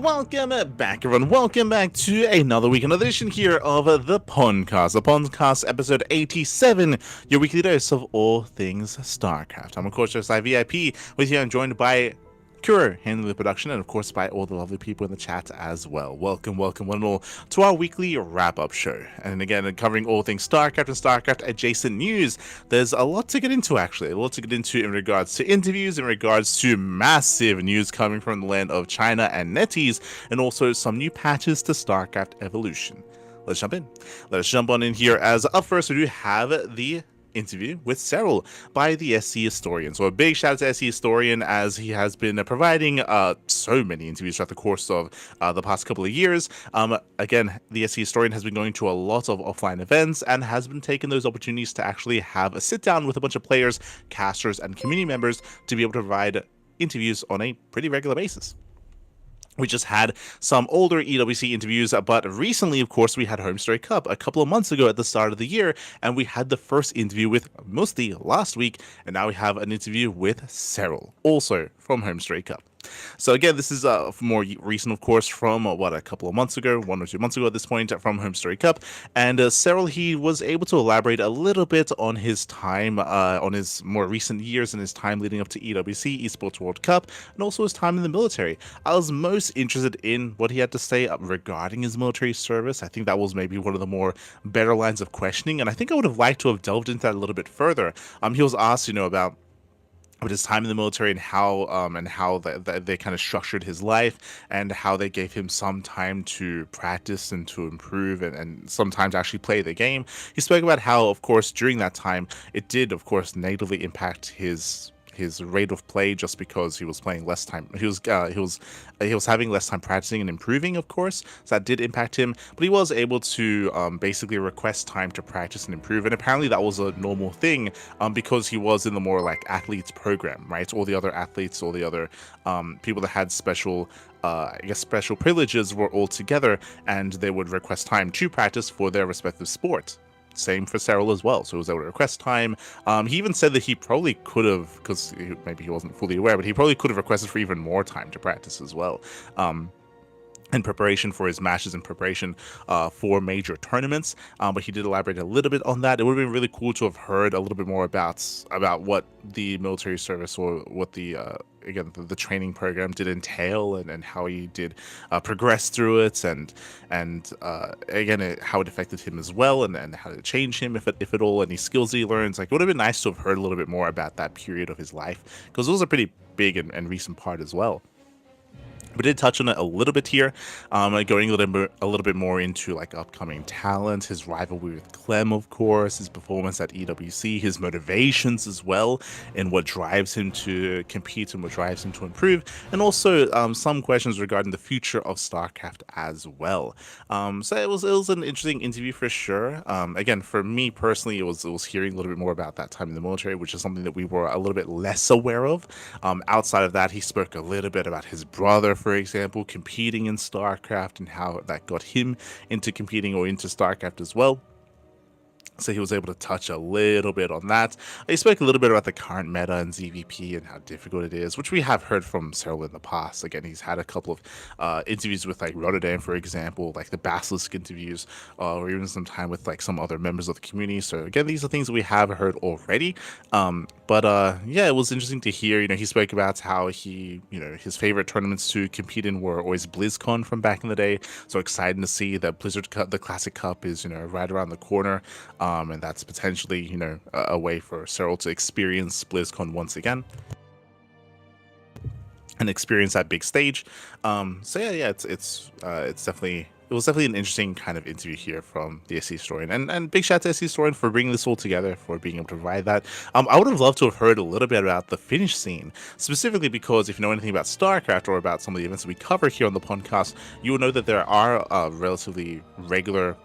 welcome back everyone, welcome back to another week, another edition here of the PondCast episode 87, your weekly dose of all things StarCraft. I'm of course just VIP, with you I'm joined by Kuro handling the production, and of course by all the lovely people in the chat as well. Welcome one and all to our weekly wrap-up show. And again, covering all things StarCraft and StarCraft adjacent news. There's a lot to get into actually, a lot to get into in regards to interviews, in regards to massive news coming from the land of China and NetEase, and also some new patches to StarCraft Evolution. Let's jump in. Let's jump on in here, as up first we do have the interview with Serral by the SC Historian. So a big shout out to SC Historian, as he has been providing so many interviews throughout the course of the past couple of years. Again, the SC Historian has been going to a lot of offline events and has been taking those opportunities to actually have a sit down with a bunch of players, casters, and community members to be able to provide interviews on a pretty regular basis. We just had some older EWC interviews, but recently, of course, we had Homestory Cup a couple of months ago at the start of the year, and we had the first interview with Musti last week, and now we have an interview with Serral, also from Homestory Cup. So again, this is more recent, of course, from a couple of months ago, 1 or 2 months ago at this point, from Homestory Cup. And Serral, he was able to elaborate a little bit on his time, on his more recent years and his time leading up to EWC, Esports World Cup, and also his time in the military. I was most interested in what he had to say regarding his military service. I think that was maybe one of the more better lines of questioning, and I think I would have liked to have delved into that a little bit further. He was asked, about his time in the military and how they kind of structured his life, and how they gave him some time to practice and to improve and sometimes actually play the game. He spoke about how, of course, during that time, it did, of course, negatively impact his rate of play, just because he was playing less time. He was having less time practicing and improving, of course, so that did impact him. But he was able to basically request time to practice and improve, and apparently that was a normal thing because he was in the more like athletes program, right? All the other athletes, all the other people that had special special privileges were all together, and they would request time to practice for their respective sport. Same for Serral as well, so he was able to request time. He even said that he probably could have, because maybe he wasn't fully aware, but he probably could have requested for even more time to practice as well. In preparation for his matches, in preparation for major tournaments, but he did elaborate a little bit on that. It would have been really cool to have heard a little bit more about what the military service, or what the the training program did entail, and how he did progress through it, and again, how it affected him as well, and how it changed him, if at all, any skills that he learns. Like, it would have been nice to have heard a little bit more about that period of his life, because it was a pretty big and recent part as well. We did touch on it a little bit here, going a little bit more into like upcoming talent, his rivalry with Clem, of course, his performance at EWC, his motivations as well, and what drives him to compete and what drives him to improve, and also some questions regarding the future of StarCraft as well. So it was an interesting interview for sure. Again, for me personally, it was hearing a little bit more about that time in the military, which is something that we were a little bit less aware of. Outside of that, he spoke a little bit about his brother, for example, competing in StarCraft, and how that got him into competing, or into StarCraft as well. So he was able to touch a little bit on that. He spoke a little bit about the current meta and ZVP and how difficult it is, which we have heard from Serral in the past. Again, he's had a couple of interviews with like Rotterdam, for example, like the Basilisk interviews, or even some time with like some other members of the community. So again, these are things that we have heard already. Yeah, it was interesting to hear. He spoke about how he, his favorite tournaments to compete in were always BlizzCon from back in the day. So exciting to see that Blizzard Cup, the Classic Cup, is right around the corner. And that's potentially, a way for Serral to experience BlizzCon once again and experience that big stage. So yeah, it was definitely an interesting kind of interview here from the SC Historian, and big shout out to SC Historian for bringing this all together, for being able to provide that. I would have loved to have heard a little bit about the Finnish scene, specifically because if you know anything about StarCraft, or about some of the events that we cover here on the podcast, you will know that there are relatively regular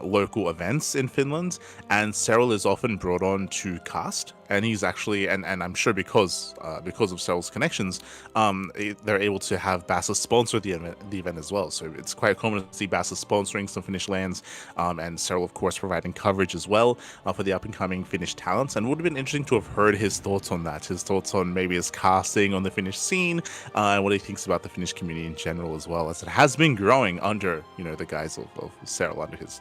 local events in Finland, and Serral is often brought on to cast and he's actually, and I'm sure because of Serral's connections, they're able to have Bassus sponsor the event as well. So it's quite common to see Bassus sponsoring some Finnish lands, and Serral, of course, providing coverage as well for the up and coming Finnish talents. And it would have been interesting to have heard his thoughts on that, his thoughts on maybe his casting on the Finnish scene, and what he thinks about the Finnish community in general, as well as it has been growing under, the guise of Serral, under his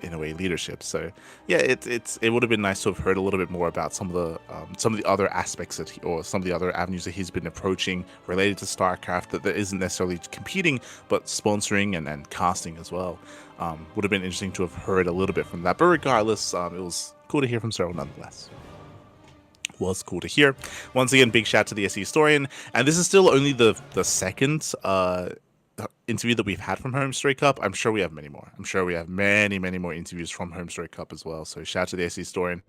in a way leadership. So yeah, it would have been nice to have heard a little bit more about some of the other aspects or some of the other avenues that he's been approaching related to StarCraft that isn't necessarily competing but sponsoring and casting as well. Would have been interesting to have heard a little bit from that, but regardless, it was cool to hear from Serral nonetheless. Was cool to hear. Once again, big shout to the SE historian, and this is still only the second interview that we've had from Home Story Cup. I'm sure we have many more. I'm sure we have many more interviews from Home Story Cup as well. So shout out to the SE historian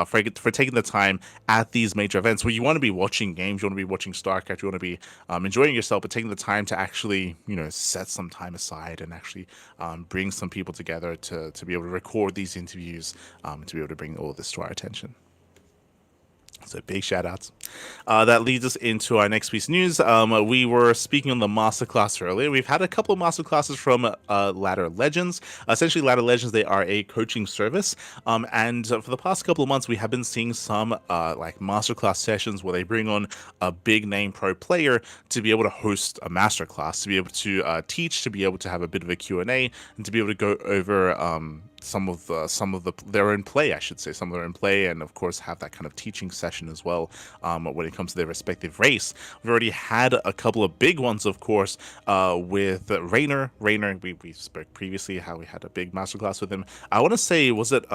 for taking the time at these major events where you want to be watching games, you want to be watching StarCraft, you want to be enjoying yourself, but taking the time to actually, set some time aside and actually bring some people together to be able to record these interviews, to be able to bring all this to our attention. So big shout outs. That leads us into our next piece of news. We were speaking on the masterclass earlier. We've had a couple of masterclasses from Ladder Legends. Essentially, Ladder Legends, they are a coaching service. And for the past couple of months, we have been seeing some masterclass sessions where they bring on a big name pro player to be able to host a masterclass, to be able to teach, to be able to have a bit of a Q&A, and to be able to go over some of their own play, I should say, some of their own play, and of course have that kind of teaching session as well when it comes to their respective race. We've already had a couple of big ones, of course, with Rainer. We spoke previously how we had a big masterclass with him. I want to say, was it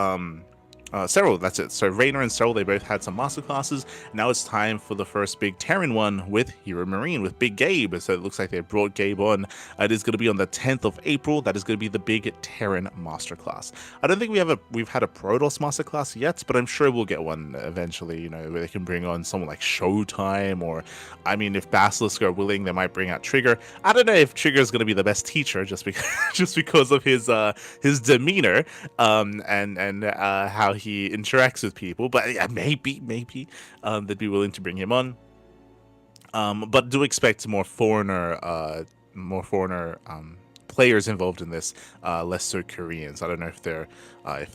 Serral, that's it. So Rainer and Serral, they both had some masterclasses. Now it's time for the first big Terran one with Hero Marine, with Big Gabe. So it looks like they brought Gabe on. It is going to be on the 10th of April. That is going to be the big Terran masterclass. I don't think we've had a Protoss masterclass yet, but I'm sure we'll get one eventually, where they can bring on someone like Showtime, or, I mean, if Basilisk are willing, they might bring out Trigger. I don't know if Trigger is going to be the best teacher just because of his demeanor and how he interacts with people, but yeah, maybe they'd be willing to bring him on. But do expect more foreigner players involved in this, less so Koreans. I don't know if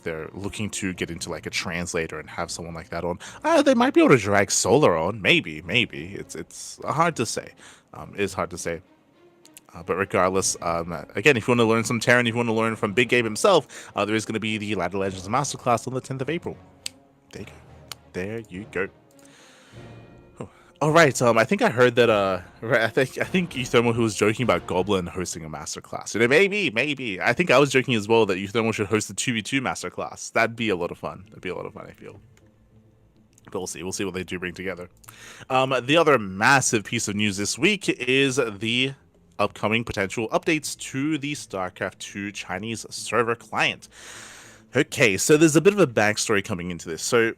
they're looking to get into like a translator and have someone like that on. They might be able to drag Solar on. Maybe. It's hard to say. It's hard to say. But regardless, again, if you want to learn some Terran, if you want to learn from Big Gabe himself, there is going to be the Ladder Legends Masterclass on the 10th of April. There you go. Oh. All right. I think I heard that. I think Euthermal, who was joking about Goblin hosting a masterclass. Maybe. I think I was joking as well that Euthermal should host the 2v2 masterclass. That'd be a lot of fun. I feel. But we'll see. We'll see what they do bring together. The other massive piece of news this week is the upcoming potential updates to the StarCraft 2 Chinese server client. Okay, so there's a bit of a backstory coming into this. So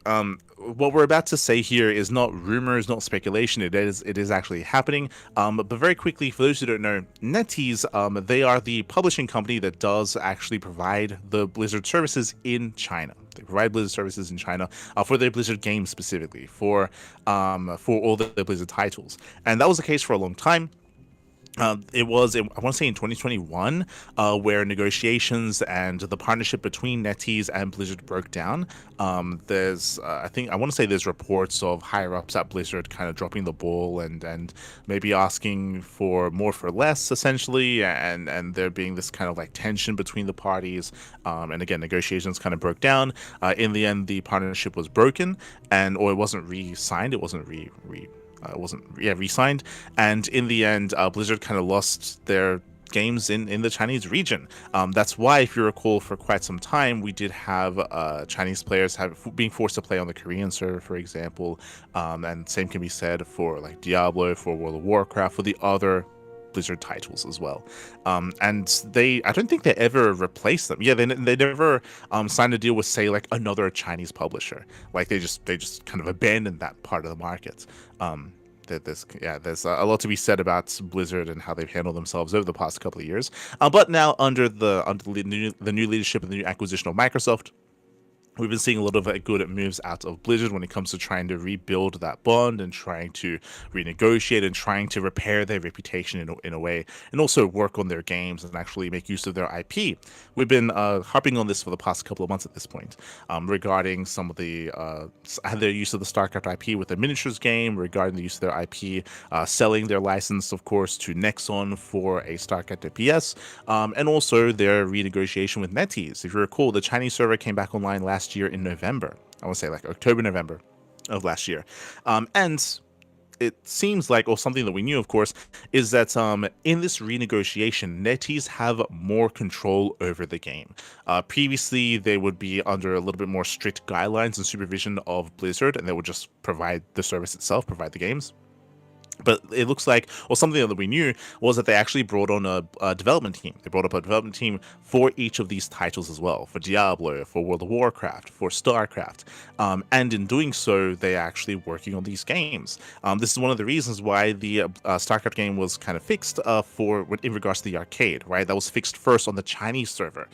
what we're about to say here is not rumors, not speculation. It is actually happening. But very quickly, for those who don't know, NetEase, they are the publishing company that does actually provide the Blizzard services in China. They provide Blizzard services in China for their Blizzard games specifically, for all the Blizzard titles. And that was the case for a long time. It was, I want to say in 2021, where negotiations and the partnership between NetEase and Blizzard broke down. There's, I want to say there's reports of higher ups at Blizzard kind of dropping the ball and maybe asking for more for less, essentially, and there being this kind of like tension between the parties. And again, negotiations kind of broke down. In the end, the partnership was broken, or it wasn't re-signed. It wasn't re-signed, and in the end, Blizzard kind of lost their games in the Chinese region. That's why, if you recall, for quite some time, we did have Chinese players being forced to play on the Korean server, for example, and same can be said for like Diablo, for World of Warcraft, for the other Blizzard titles as well. And I don't think they ever replaced them. Yeah, they never signed a deal with, say, like another Chinese publisher. Like they just kind of abandoned that part of the market. There's a lot to be said about Blizzard and how they've handled themselves over the past couple of years. But now under the new leadership and the new acquisition of Microsoft, we've been seeing a lot of good moves out of Blizzard when it comes to trying to rebuild that bond and trying to renegotiate and trying to repair their reputation in a way, and also work on their games and actually make use of their IP. We've been harping on this for the past couple of months at this point, regarding some of their use of the StarCraft IP with the miniatures game, regarding the use of their IP, selling their license, of course, to Nexon for a StarCraft FPS, and also their renegotiation with NetEase. If you recall, the Chinese server came back online last year in November. I want to say like October, November of last year. And it seems like, or something that we knew, of course, is that in this renegotiation, NetEase have more control over the game. Previously, they would be under a little bit more strict guidelines and supervision of Blizzard, and they would just provide the service itself, provide the games. But it looks like, or something that we knew, was that they actually brought on a development team. They brought up a development team for each of these titles as well, for Diablo, for World of Warcraft, for StarCraft. And in doing so, they're actually working on these games. This is one of the reasons why the StarCraft game was kind of fixed in regards to the arcade, right? That was fixed first on the Chinese server,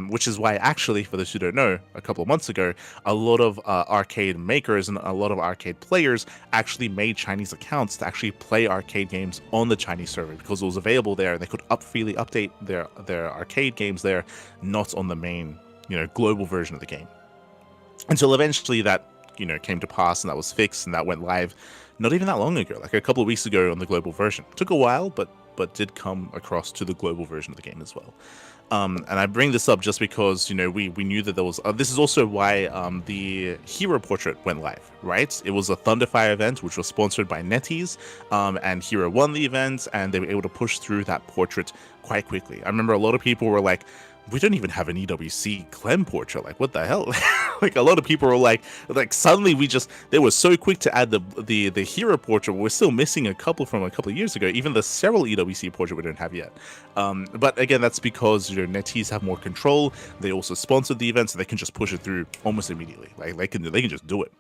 which is why, actually, for those who don't know, a couple of months ago, a lot of arcade makers and a lot of arcade players actually made Chinese accounts to actually play arcade games on the Chinese server because it was available there, and they could freely update their arcade games there, not on the main, global version of the game. Until eventually that, came to pass, and that was fixed, and that went live not even that long ago, like a couple of weeks ago on the global version. It took a while, but did come across to the global version of the game as well. And I bring this up just because, we knew that there was... this is also why the hero portrait went live, right? It was a Thunderfire event, which was sponsored by NetEase, and Hero won the event, and they were able to push through that portrait quite quickly. I remember a lot of people were like, we don't even have an EWC Clem portrait. Like, what the hell? Like, a lot of people were like suddenly they were so quick to add the hero portrait. We're still missing a couple from a couple of years ago. Even the Serral EWC portrait we don't have yet. But again, that's because NetEase have more control. They also sponsored the event, so they can just push it through almost immediately. Like, they can just do it.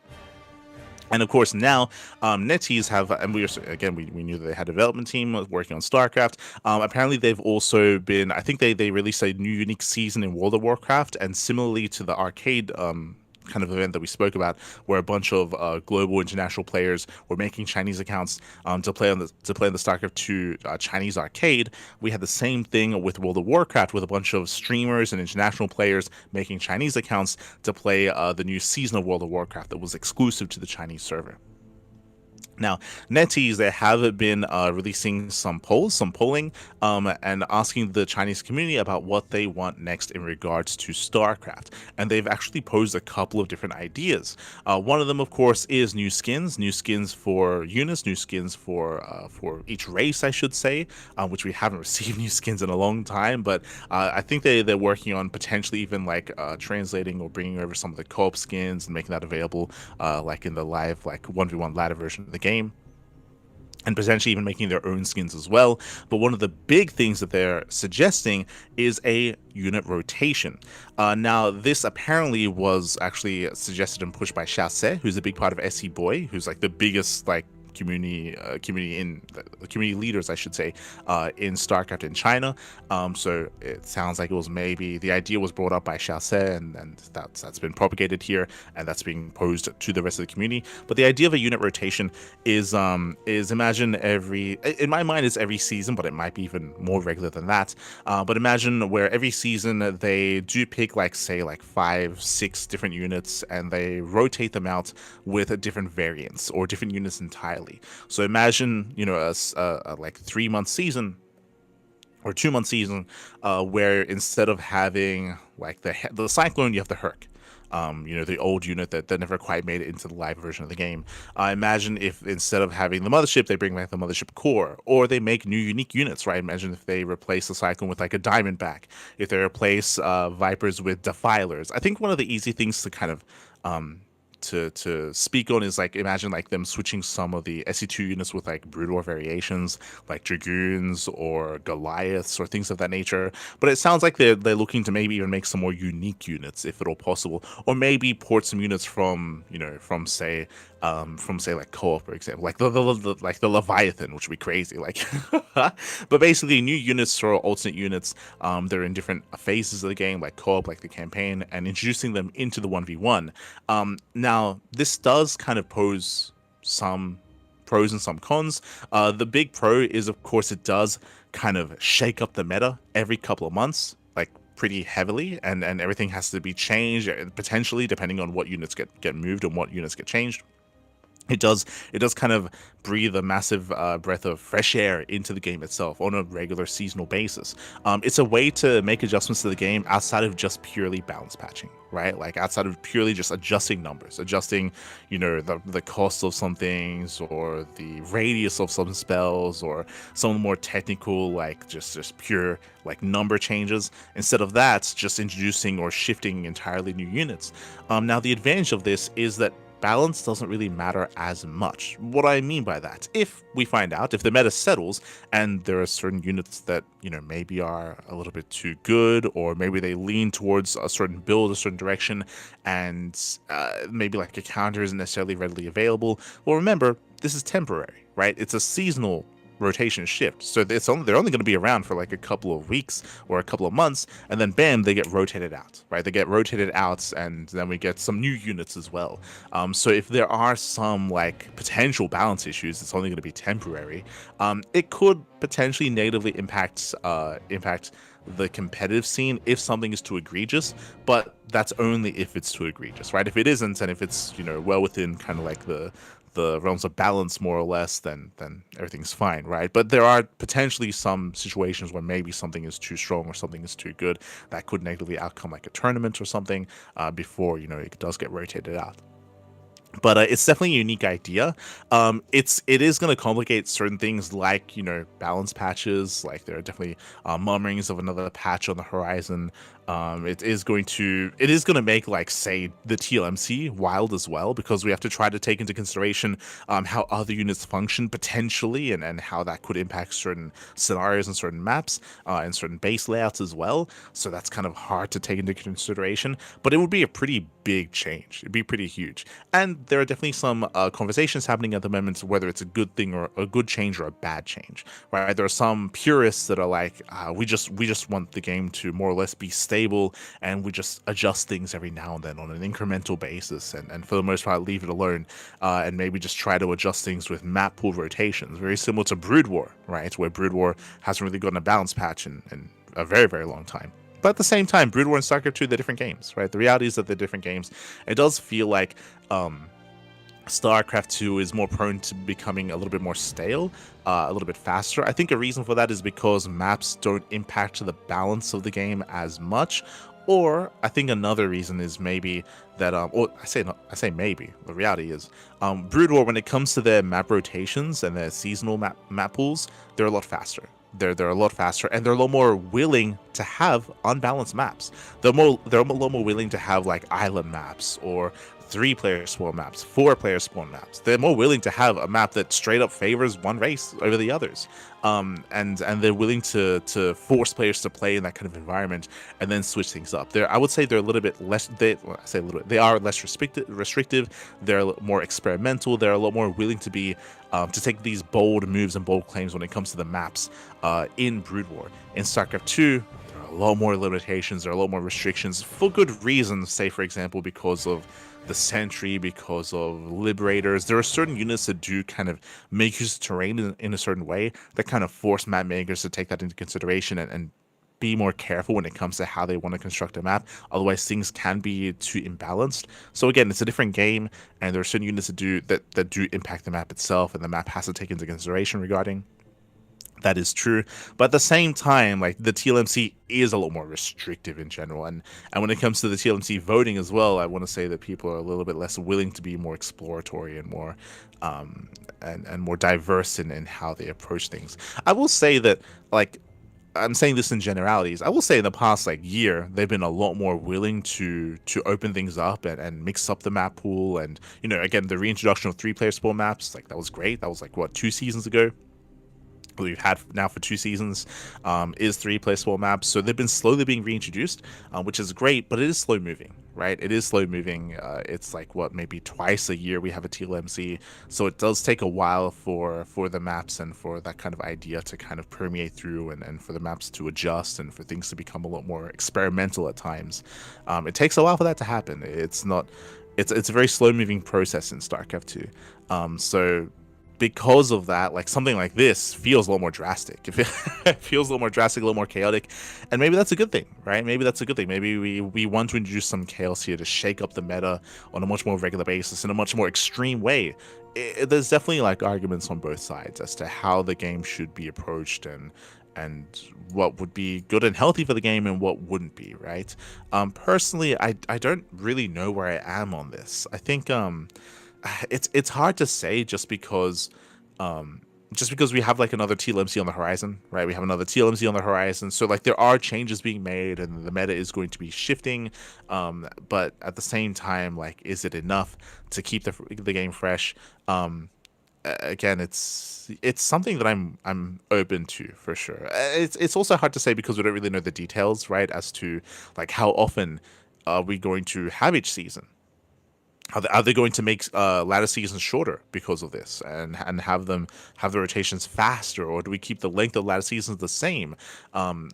And of course, now NetEase have, and we knew that they had a development team working on StarCraft. Apparently, they've also been, I think they released a new unique season in World of Warcraft, and similarly to the arcade kind of event that we spoke about, where a bunch of global international players were making Chinese accounts to play on the StarCraft 2 Chinese arcade. We had the same thing with World of Warcraft, with a bunch of streamers and international players making Chinese accounts to play the new season of World of Warcraft that was exclusive to the Chinese server. Now, NetEase, they have been releasing some polling, and asking the Chinese community about what they want next in regards to StarCraft. And they've actually posed a couple of different ideas. One of them, of course, is new skins for units, new skins for each race, I should say, which we haven't received new skins in a long time. But I think they're working on potentially even like translating or bringing over some of the co-op skins and making that available, like in the live 1v1 ladder version of the game, and potentially even making their own skins as well. But one of the big things that they're suggesting is a unit rotation. Now, this apparently was actually suggested and pushed by Xiaoce, who's a big part of SC Boy, who's like the biggest community leaders, I should say, in StarCraft in China. So it sounds like it was maybe the idea was brought up by Xiaoce, and that's been propagated here, and that's being posed to the rest of the community. But the idea of a unit rotation is imagine in my mind it's every season, but it might be even more regular than that. But imagine where every season they do pick say 5-6 different units, and they rotate them out with different variants or different units entirely. So imagine, a 3-month season or 2-month season, where instead of having the Cyclone, you have the Herc. The old unit that never quite made it into the live version of the game. Imagine if instead of having the Mothership, they bring back the Mothership Core, or they make new unique units, right? Imagine if they replace the Cyclone with a Diamondback, if they replace Vipers with Defilers. I think one of the easy things to kind of to speak on is imagine them switching some of the SC2 units with Brood War variations, like Dragoons or Goliaths or things of that nature. But it sounds like they're looking to maybe even make some more unique units if at all possible, or maybe port some units from say from say like co-op, for example, like like the Leviathan, which would be crazy. Like, but basically new units or alternate units. They're in different phases of the game, like co-op, like the campaign, and introducing them into the 1v1. Now this does kind of pose some pros and some cons. The big pro is, of course, it does kind of shake up the meta every couple of months, like pretty heavily, and everything has to be changed potentially depending on what units get moved and what units get changed. It does kind of breathe a massive breath of fresh air into the game itself on a regular seasonal basis. It's a way to make adjustments to the game outside of just purely balance patching, right? Like outside of purely just adjusting numbers, adjusting, the cost of some things or the radius of some spells or some more technical, like just pure like number changes. Instead of that, just introducing or shifting entirely new units. Now the advantage of this is that balance doesn't really matter as much. What I mean by that, if we find out, if the meta settles and there are certain units that, maybe are a little bit too good, or maybe they lean towards a certain build, a certain direction, and maybe like a counter isn't necessarily readily available, well, remember, this is temporary, right? It's a seasonal rotation shift, so they're only going to be around for like a couple of weeks or a couple of months, and then bam, they get rotated out, right? They get rotated out, and then we get some new units as well. So if there are some like potential balance issues, it's only going to be temporary. It could potentially negatively impact the competitive scene if something is too egregious, but that's only if it's too egregious, right? If it isn't, and if it's well within kind of like the realms of balance more or less, then everything's fine, right? But there are potentially some situations where maybe something is too strong or something is too good that could negatively outcome like a tournament or something before it does get rotated out. But it's definitely a unique idea. It is going to complicate certain things like balance patches. Like there are definitely murmurings of another patch on the horizon. It is going to make like say the TLMC wild as well, because we have to try to take into consideration how other units function potentially, and how that could impact certain scenarios and certain maps and certain base layouts as well. So that's kind of hard to take into consideration. But it would be a pretty big change. It'd be pretty huge. And there are definitely some conversations happening at the moment whether it's a good thing or a good change or a bad change, right? There are some purists that are like, we just want the game to more or less be stable, and we just adjust things every now and then on an incremental basis, and for the most part leave it alone, and maybe just try to adjust things with map pool rotations, very similar to Brood War, right? Where Brood War hasn't really gotten a balance patch in a very, very long time. But at the same time, Brood War and StarCraft 2, they're different games, right? The reality is that they're different games. It does feel like StarCraft 2 is more prone to becoming a little bit more stale, a little bit faster. I think a reason for that is because maps don't impact the balance of the game as much. Or I think another reason is maybe that, or I say maybe, the reality is, Brood War, when it comes to their map rotations and their seasonal map pools, they're a lot faster. They're a lot faster, and they're a lot more willing to have unbalanced maps. They're a lot more willing to have like island maps or 3-player spawn maps, 4-player spawn maps. They're more willing to have a map that straight up favors one race over the others, and they're willing to force players to play in that kind of environment and then switch things up. I would say they're a little bit less. They are less restrictive. They're a lot more experimental. They're a lot more willing to be to take these bold moves and bold claims when it comes to the maps in Brood War. In StarCraft 2, there are a lot more limitations. There are a lot more restrictions for good reasons. Say, for example, because of the Sentry, because of Liberators. There are certain units that do kind of make use of terrain in a certain way that kind of force map makers to take that into consideration and be more careful when it comes to how they want to construct a map. Otherwise, things can be too imbalanced. So again, it's a different game, and there are certain units that do impact the map itself, and the map has to take into consideration regarding. That is true, but at the same time, like the TLMC is a lot more restrictive in general, and when it comes to the TLMC voting as well, I want to say that people are a little bit less willing to be more exploratory and more and more diverse in how they approach things. I will say that, like, I'm saying this in generalities. I will say in the past like year, they've been a lot more willing to open things up and mix up the map pool, and again, the reintroduction of 3-player spawn maps, like that was great. That was like what, 2 seasons ago. We've had now for 2 seasons is 3-player spawn maps, so they've been slowly being reintroduced, which is great, but it is slow moving, right? It is slow moving. It's like what, maybe twice a year we have a TLMC, so it does take a while for the maps and for that kind of idea to kind of permeate through, and for the maps to adjust and for things to become a lot more experimental at times. It takes a while for that to happen. It's not. It's a very slow moving process in StarCraft 2. So because of that, like something like this feels a lot more drastic. It feels a little more drastic, a little more chaotic, and maybe that's a good thing, right? Maybe that's a good thing. Maybe we want to introduce some chaos here to shake up the meta on a much more regular basis in a much more extreme way. There's definitely like arguments on both sides as to how the game should be approached, and what would be good and healthy for the game and what wouldn't be, right? Personally, I don't really know where I am on this. I think it's hard to say just because we have like another TLMC on the horizon, right? We have another TLMC on the horizon, so like there are changes being made and the meta is going to be shifting, but at the same time, like, is it enough to keep the game fresh? Again, it's something that I'm open to for sure. It's also hard to say because we don't really know the details, right, as to like how often are we going to have each season. Are they going to make ladder seasons shorter because of this, and have them have the rotations faster, or do we keep the length of ladder seasons the same? Um,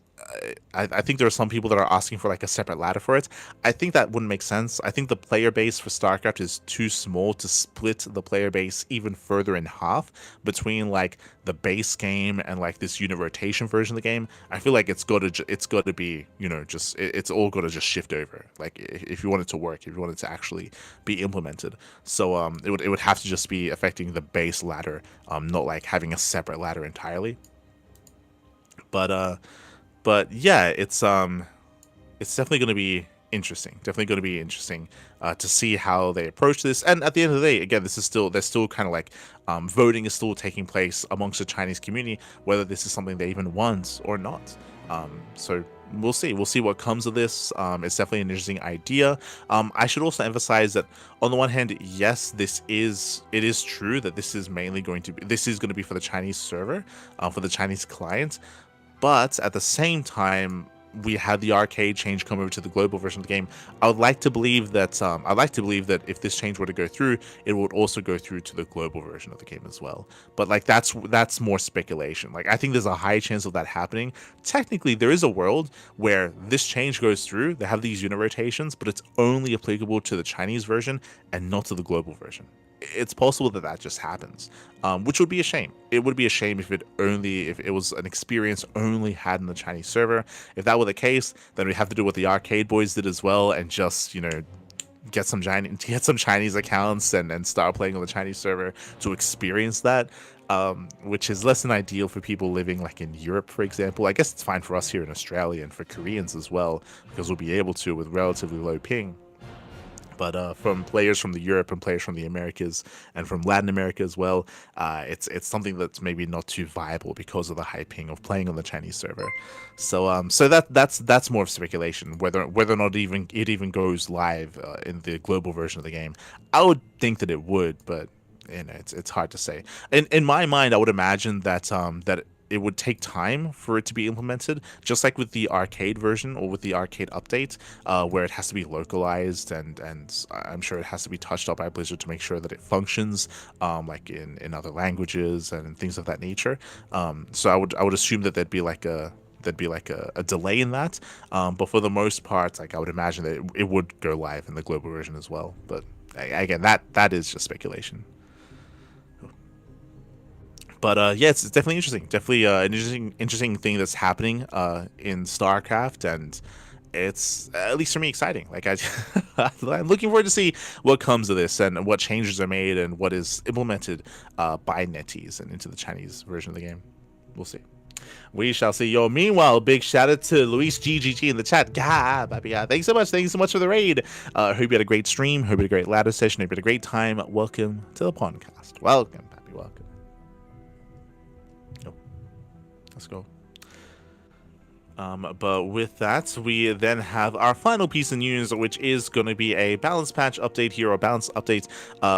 I think there are some people that are asking for like a separate ladder for it. I think that wouldn't make sense. I think the player base for StarCraft is too small to split the player base even further in half between like the base game and like this unit rotation version of the game. I feel like it's got to be, you know, just it's all got to just shift over. Like if you want it to work, if you want it to actually be implemented. So it would have to just be affecting the base ladder, not like having a separate ladder entirely. But yeah, it's definitely going to be interesting. Definitely going to be interesting to see how they approach this. And at the end of the day, again, this is still there's still kind of like voting is still taking place amongst the Chinese community, whether this is something they even want or not. So we'll see. We'll see what comes of this. It's definitely an interesting idea. I should also emphasize that on the one hand, yes, it is true that this is mainly going to be for the Chinese server, for the Chinese client. But at the same time, we had the arcade change come over to the global version of the game. I would like to believe that if this change were to go through, it would also go through to the global version of the game as well. But like that's more speculation. Like I think there's a high chance of that happening. Technically, there is a world where this change goes through. They have these unit rotations, but it's only applicable to the Chinese version and not to the global version. It's possible that that just happens, which would be a shame. It would be a shame if it was an experience only had in the Chinese server. If that were the case, then we'd have to do what the arcade boys did as well, and just, you know, get some Chinese accounts and start playing on the Chinese server to experience that, which is less than ideal for people living like in Europe, for example. I guess it's fine for us here in Australia and for Koreans as well, because we'll be able to with relatively low ping. But from players from the Europe and players from the Americas and from Latin America as well, it's something that's maybe not too viable because of the high ping of playing on the Chinese server. So that's more of speculation whether or not it even goes live in the global version of the game. I would think that it would, but you know, it's hard to say. In my mind, I would imagine that it would take time for it to be implemented, just like with the arcade version or with the arcade update, where it has to be localized, and I'm sure it has to be touched up by Blizzard to make sure that it functions, like in other languages and things of that nature. So I would assume that there'd be like a delay in that, but for the most part, like I would imagine that it would go live in the global version as well. But again, that is just speculation. But yeah, it's definitely interesting. Definitely an interesting thing that's happening in StarCraft, and it's, at least for me, exciting. Like I'm looking forward to see what comes of this and what changes are made and what is implemented by NetEase and into the Chinese version of the game. We'll see. We shall see. Yo, meanwhile, big shout out to Luis GGG in the chat. Thanks so much. Thanks so much for the raid. Hope you had a great stream. Hope you had a great ladder session. Hope you had a great time. Welcome to the PondCast. Welcome, Pappy. Welcome. Let's go. But with that, we then have our final piece of news, which is going to be a balance patch update here, or balance update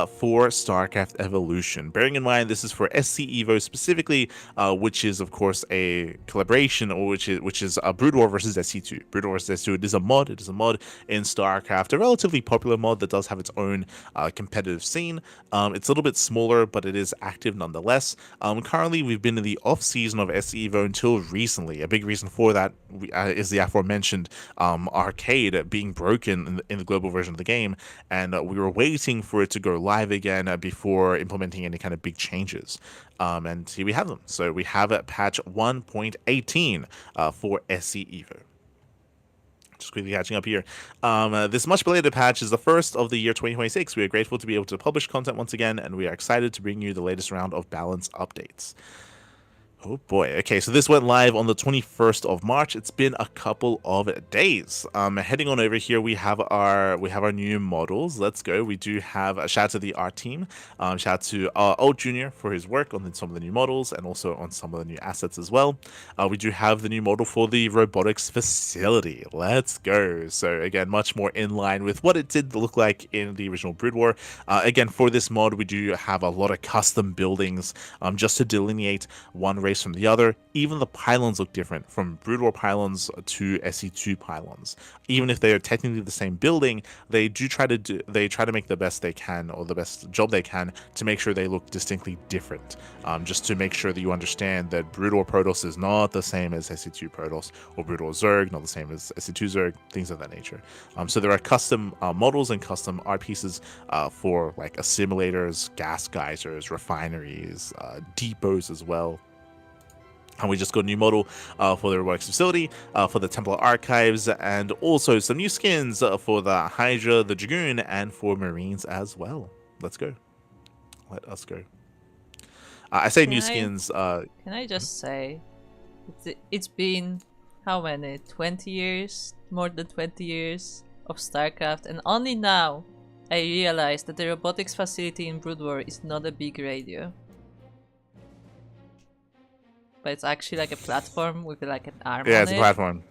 for StarCraft Evolution. Bearing in mind this is for SC Evo specifically, which is of course a collaboration, or which is Brood War versus SC2. Brood War versus SC2. It is a mod. It is a mod in StarCraft, a relatively popular mod that does have its own competitive scene. It's a little bit smaller, but it is active nonetheless. Currently, we've been in the off season of SC Evo until recently. A big reason for that is the aforementioned arcade being broken in the global version of the game, and we were waiting for it to go live again before implementing any kind of big changes. And here we have them. So we have patch 1.18 for SC Evo. Just quickly catching up here. This much belated patch is the first of the year 2026. We are grateful to be able to publish content once again, and we are excited to bring you the latest round of balance updates. Oh boy. Okay, so this went live on the 21st of March. It's been a couple of days. Heading on over here, we have our new models. Let's go. We do have a shout out to the art team. Shout out to Old Junior for his work on some of the new models and also on some of the new assets as well. We do have the new model for the robotics facility. Let's go. So again, much more in line with what it did look like in the original Brood War. Again, for this mod, we do have a lot of custom buildings just to delineate one race from the other. Even the pylons look different from Brood War pylons to SC2 pylons. Even if they are technically the same building, they try to make the best they can, or the best job they can, to make sure they look distinctly different. Just to make sure that you understand that Brood War Protoss is not the same as SC2 Protoss, or Brood War Zerg not the same as SC2 Zerg, things of that nature. So there are custom models and custom art pieces for like assimilators, gas geysers, refineries, depots as well. And we just got a new model for the robotics facility, for the Templar archives, and also some new skins for the Hydra, the Dragoon, and for Marines as well. Let's go. Let us go. I say new skins. Can I just say, it's been how many? 20 years? More than 20 years of StarCraft, and only now I realized that the robotics facility in Brood War is not a big radio. But it's actually like a platform with like an arm on it. Yeah, it's a platform.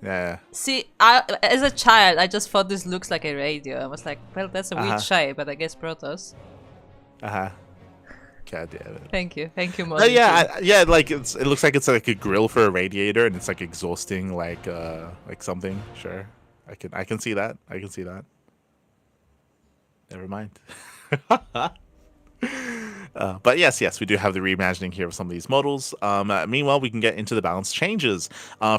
Yeah. See, as a child, I just thought this looks like a radio. I was like, well, that's a weird shape, but I guess Protoss. God damn it. Thank you, yeah, like it looks like it's like a grill for a radiator, and it's like exhausting, like something. Sure, I can see that. I can see that. Never mind. But yes, we do have the reimagining here of some of these models. Meanwhile, we can get into the balance changes.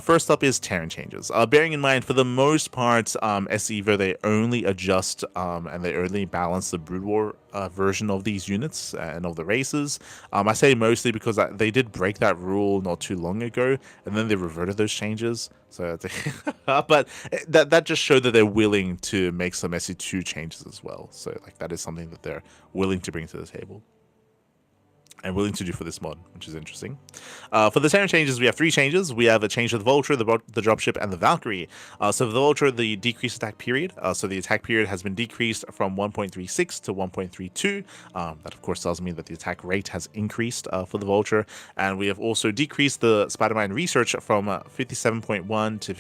First up is Terran changes. Bearing in mind, for the most part, SC Evo, they only adjust and they only balance the Brood War version of these units and of the races. I say mostly because they did break that rule not too long ago, and then they reverted those changes. So, but that just showed that they're willing to make some SC2 changes as well. So like that is something that they're willing to bring to the table and willing to do for this mod, which is interesting. For the Terran changes, we have 3 changes. We have a change of the Vulture, the Dropship, and the Valkyrie. So for the Vulture, the decreased attack period. So the attack period has been decreased from 1.36 to 1.32. That, of course, tells me that the attack rate has increased for the Vulture. And we have also decreased the Spider-Man research from 57.1 to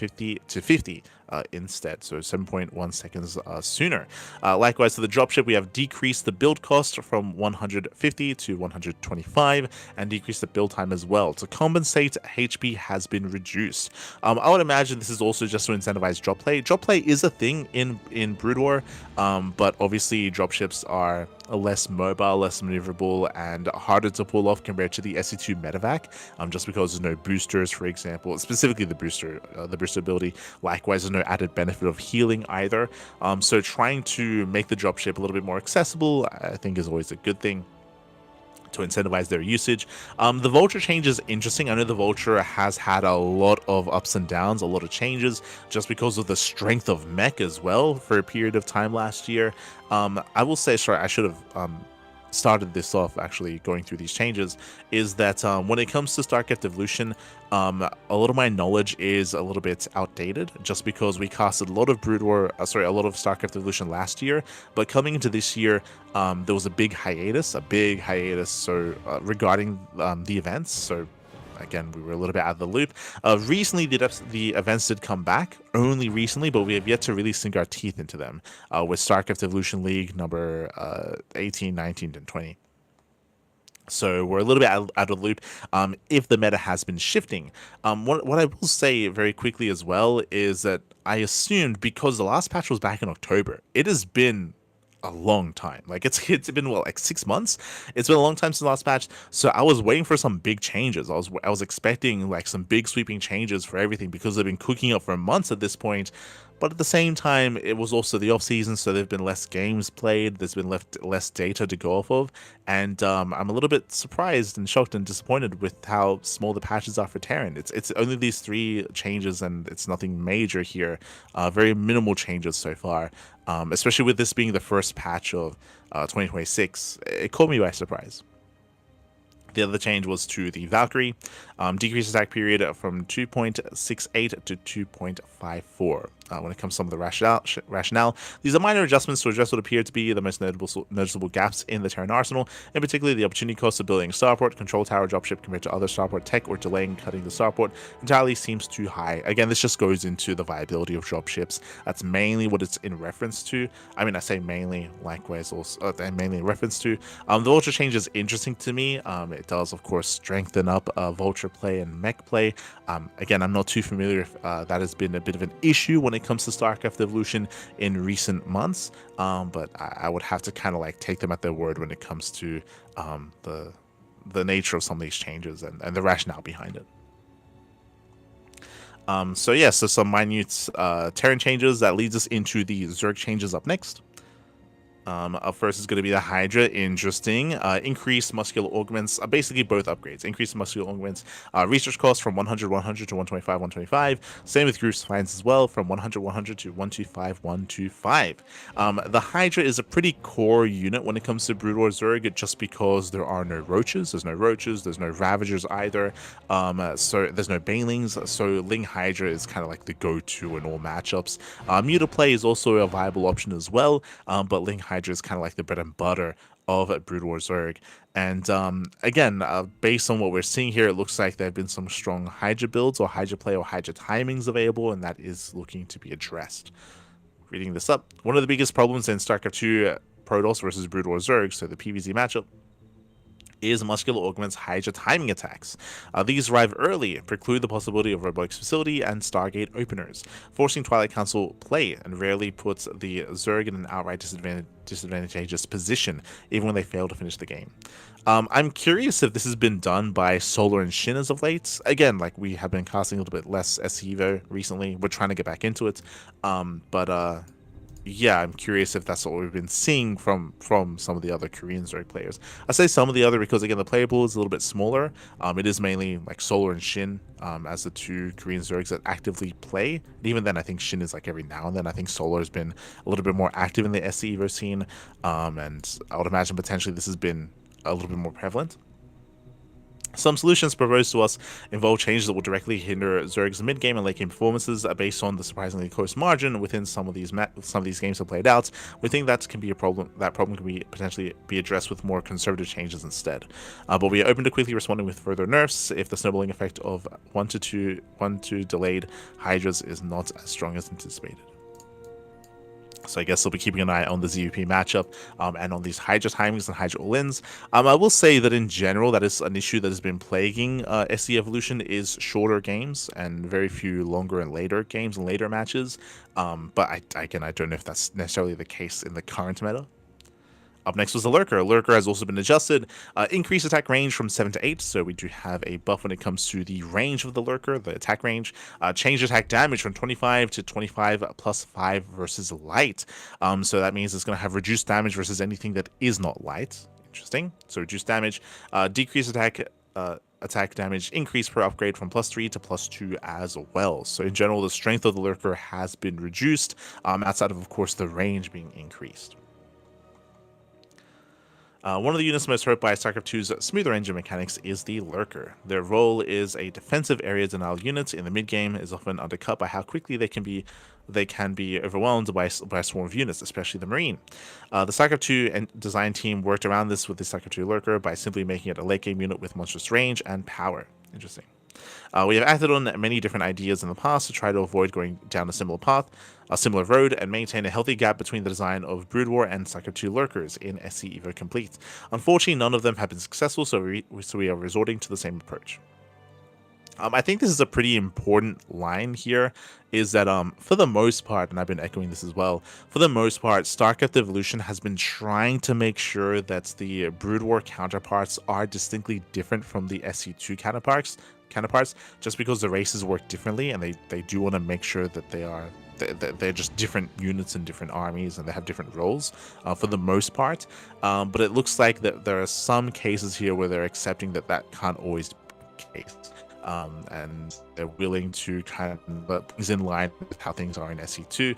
50 instead, so 7.1 seconds sooner. Likewise, for the dropship, we have decreased the build cost from 150 to 125 and decreased the build time as well. To compensate, HP has been reduced. I would imagine this is also just to incentivize drop play. Drop play is a thing in Brood War, but obviously dropships are less mobile, less maneuverable, and harder to pull off compared to the SC2 medevac, just because there's no boosters, for example, specifically the booster ability. Likewise, there's no added benefit of healing either. So trying to make the dropship a little bit more accessible, I think, is always a good thing to incentivize their usage. The Vulture change is interesting. I know the Vulture has had a lot of ups and downs, a lot of changes, just because of the strength of mech as well for a period of time last year. I will say, sorry, I should have started this off actually going through these changes, is that when it comes to StarCraft Evolution, a lot of my knowledge is a little bit outdated, just because we casted a lot of a lot of StarCraft Evolution last year, but coming into this year, there was a big hiatus, so regarding the events. So again, we were a little bit out of the loop. Recently, the events did come back, only recently, but we have yet to really sink our teeth into them with StarCraft Evolution League number 18, 19, and 20. So we're a little bit out of the loop if the meta has been shifting. What I will say very quickly as well is that I assumed, because the last patch was back in October, it has been a long time. Like it's been what, like 6 months. It's been a long time since the last patch, so I was waiting for some big changes. I was expecting like some big sweeping changes for everything, because they've been cooking up for months at this point. But at the same time, it was also the off season, so there've been less games played. There's been less data to go off of, and I'm a little bit surprised and shocked and disappointed with how small the patches are for Terran. It's only these 3 changes, and it's nothing major here. Very minimal changes so far, especially with this being the first patch of 2026. It caught me by surprise. The other change was to the Valkyrie. Decreased attack period from 2.68 to 2.54. When it comes to some of the rationale, these are minor adjustments to address what appear to be the most noticeable gaps in the Terran arsenal, in particular the opportunity cost of building a starport, control tower dropship compared to other starport tech, or delaying cutting the starport entirely seems too high. Again, this just goes into the viability of dropships. That's mainly what it's in reference to. I mean, I say mainly, likewise also mainly in reference to. The Vulture change is interesting to me. It does, of course, strengthen up Vulture play and mech play. Again, I'm not too familiar if that has been a bit of an issue when it comes to StarCraft Evolution in recent months, but I would have to kind of like take them at their word when it comes to the nature of some of these changes and the rationale behind it. So some minute Terran changes. That leads us into the Zerg changes up next. Up first is going to be the Hydra. Interesting. Increased muscular augments. Basically both upgrades. Increased muscular augments. Research cost from 100 100 to 125 125. Same with Group's Finds as well, from 100 100 to 125 125. The Hydra is a pretty core unit when it comes to Brood War Zerg, just because there are no roaches. There's no roaches. There's no Ravagers either. So there's no Banelings. So Ling Hydra is kind of like the go-to in all matchups. Muta play is also a viable option as well, but Ling Hydra is kind of like the bread and butter of Brood War Zerg. And again, based on what we're seeing here, it looks like there have been some strong Hydra builds or Hydra play or Hydra timings available, and that is looking to be addressed. Reading this up, one of the biggest problems in StarCraft 2 Protoss versus Brood War Zerg, so the PvZ matchup, is Muscular Augment's Hydra timing attacks. These arrive early, preclude the possibility of Robotics Facility and Stargate openers, forcing Twilight Council play, and rarely puts the Zerg in an outright disadvantageous position, even when they fail to finish the game. I'm curious if this has been done by Solar and Shin as of late. Again, like, we have been casting a little bit less SC recently. We're trying to get back into it. Yeah, I'm curious if that's what we've been seeing from some of the other Korean Zerg players. I say some of the other because, again, the player pool is a little bit smaller. It is mainly like Solar and Shin as the 2 Korean Zergs that actively play. And even then, I think Shin is like every now and then. I think Solar has been a little bit more active in the SC Evo scene, and I would imagine potentially this has been a little bit more prevalent. Some solutions proposed to us involve changes that will directly hinder Zerg's mid-game and late-game performances based on the surprisingly close margin within some of these games have played out. We think that can be a problem. That problem can be potentially be addressed with more conservative changes instead. But we are open to quickly responding with further nerfs if the snowballing effect of 1 to 2 delayed Hydras is not as strong as anticipated. So I guess we'll be keeping an eye on the ZVP matchup and on these Hydra timings and Hydra all-ins. I will say that in general, that is an issue that has been plaguing SC Evolution, is shorter games and very few longer and later games and later matches. But I don't know if that's necessarily the case in the current meta. Up next was the Lurker. Lurker has also been adjusted. Increased attack range from 7 to 8, so we do have a buff when it comes to the range of the Lurker, the attack range. Changed attack damage from 25 to 25 plus 5 versus light. So that means it's going to have reduced damage versus anything that is not light. Interesting. So reduced damage. Decreased attack damage increase per upgrade from +3 to +2 as well. So in general, the strength of the Lurker has been reduced, outside of course, the range being increased. One of the units most hurt by StarCraft 2's smoother engine mechanics is the Lurker. Their role is a defensive area denial unit in the mid-game, is often undercut by how quickly they can be overwhelmed by a swarm of units, especially the Marine. The StarCraft 2 design team worked around this with the StarCraft 2 Lurker by simply making it a late-game unit with monstrous range and power. Interesting. We have acted on many different ideas in the past to try to avoid going down a similar path, a similar road, and maintain a healthy gap between the design of Brood War and Cycle 2 Lurkers in SC Evo Complete. Unfortunately, none of them have been successful, so we are resorting to the same approach. I think this is a pretty important line here, is that for the most part, and I've been echoing this as well, for the most part, StarCraft Evolution has been trying to make sure that the Brood War counterparts are distinctly different from the SC2 counterparts, just because the races work differently, and they do want to make sure that they're just different units and different armies, and they have different roles for the most part. But it looks like that there are some cases here where they're accepting that can't always be the case. And they're willing to kind of put things in line with how things are in SC2.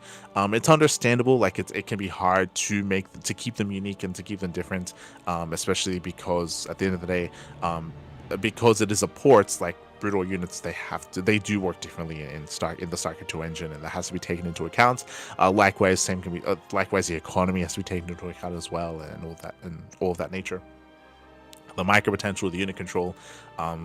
It's understandable, like it can be hard to keep them unique and to keep them different, especially because at the end of the day, because it is a ports, like brutal units, they do work differently in the StarCraft 2 engine, and that has to be taken into account. Likewise, the economy has to be taken into account as well, and all of that nature. The micro potential, the unit control.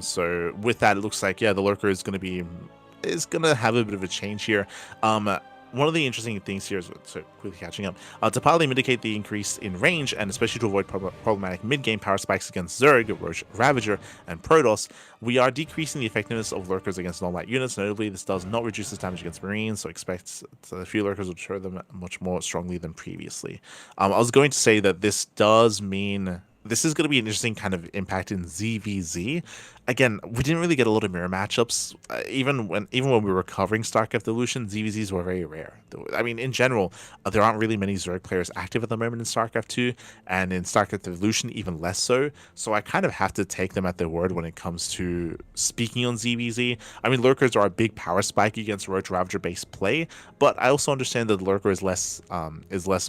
So with that, it looks like the Lurker is going to have a bit of a change here. One of the interesting things here is, so quickly catching up, to partly mitigate the increase in range, and especially to avoid problematic mid-game power spikes against Zerg, Roche Ravager, and Protoss, we are decreasing the effectiveness of Lurkers against non-light units. Notably, this does not reduce its damage against Marines, so expect a few Lurkers will deter them much more strongly than previously. I was going to say that this does mean this is going to be an interesting kind of impact in ZVZ. Again, we didn't really get a lot of mirror matchups. Even when we were covering StarCraft Evolution, ZVZs were very rare. I mean, in general, there aren't really many Zerg players active at the moment in StarCraft 2, and in StarCraft Evolution, even less so. So I kind of have to take them at their word when it comes to speaking on ZVZ. I mean, Lurkers are a big power spike against Roach Ravager-based play, but I also understand that Lurker is less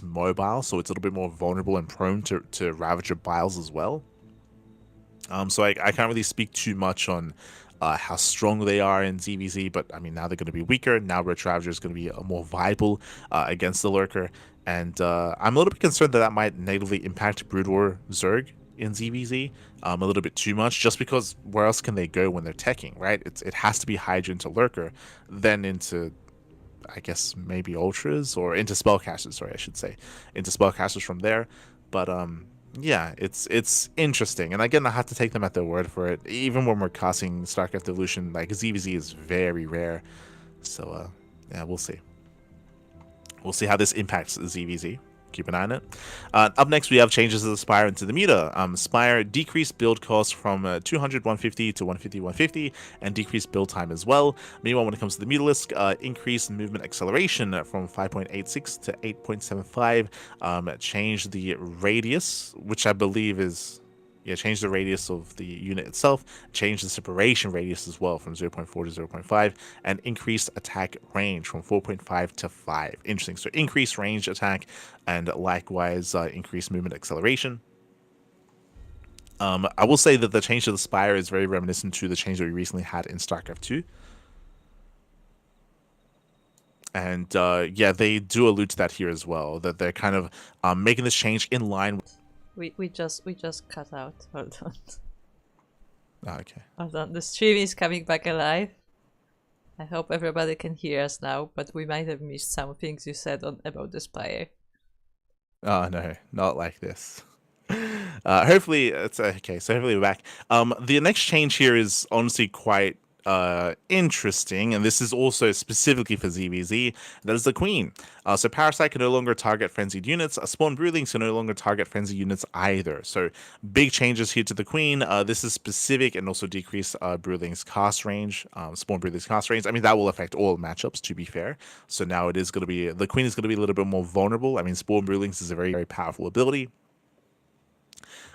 mobile, so it's a little bit more vulnerable and prone to Ravager biles as well. So I can't really speak too much on how strong they are in ZVZ, but I mean, now they're going to be weaker. Now Roach Ravager is going to be more viable against the Lurker, and I'm a little bit concerned that might negatively impact Brood War Zerg in ZVZ a little bit too much, just because where else can they go when they're teching, right? It has to be Hydra into Lurker, then into, I guess, maybe Ultras, or into Spellcasters, sorry, I should say, into Spellcasters from there. But yeah, it's interesting, and again, I have to take them at their word for it. Even when we're casting StarCraft Evolution, like ZVZ is very rare, so yeah, we'll see. We'll see how this impacts ZVZ. Keep an eye on it. Up next, we have changes to the Spire and to the meter. Spire decreased build cost from 200 150 to 150 150, and decreased build time as well. Meanwhile, when it comes to the Mutalisk, increased movement acceleration from 5.86 to 8.75. Changed the radius, which I believe is change the radius of the unit itself, change the separation radius as well from 0.4 to 0.5, and increased attack range from 4.5 to 5. Interesting. So increased range attack, and likewise increased movement acceleration. I will say that the change to the Spire is very reminiscent to the change that we recently had in StarCraft 2. And yeah, they do allude to that here as well, that they're kind of making this change in line with... We just cut out. Hold on. Oh, okay. Hold on. The stream is coming back alive. I hope everybody can hear us now, but we might have missed some things you said about the Spire. Oh no, not like this. Hopefully it's okay. So hopefully we're back. The next change here is honestly quite interesting, and this is also specifically for ZVZ. That is the Queen. So Parasite can no longer target frenzied units. Spawn Broodlings can no longer target frenzied units either. So big changes here to the Queen. This is specific, and also decrease Broodlings cast range, Spawn Broodlings cast range. I mean, that will affect all matchups, to be fair. So now it is going to be, the Queen is going to be a little bit more vulnerable. I mean, Spawn Broodlings is a very, very powerful ability.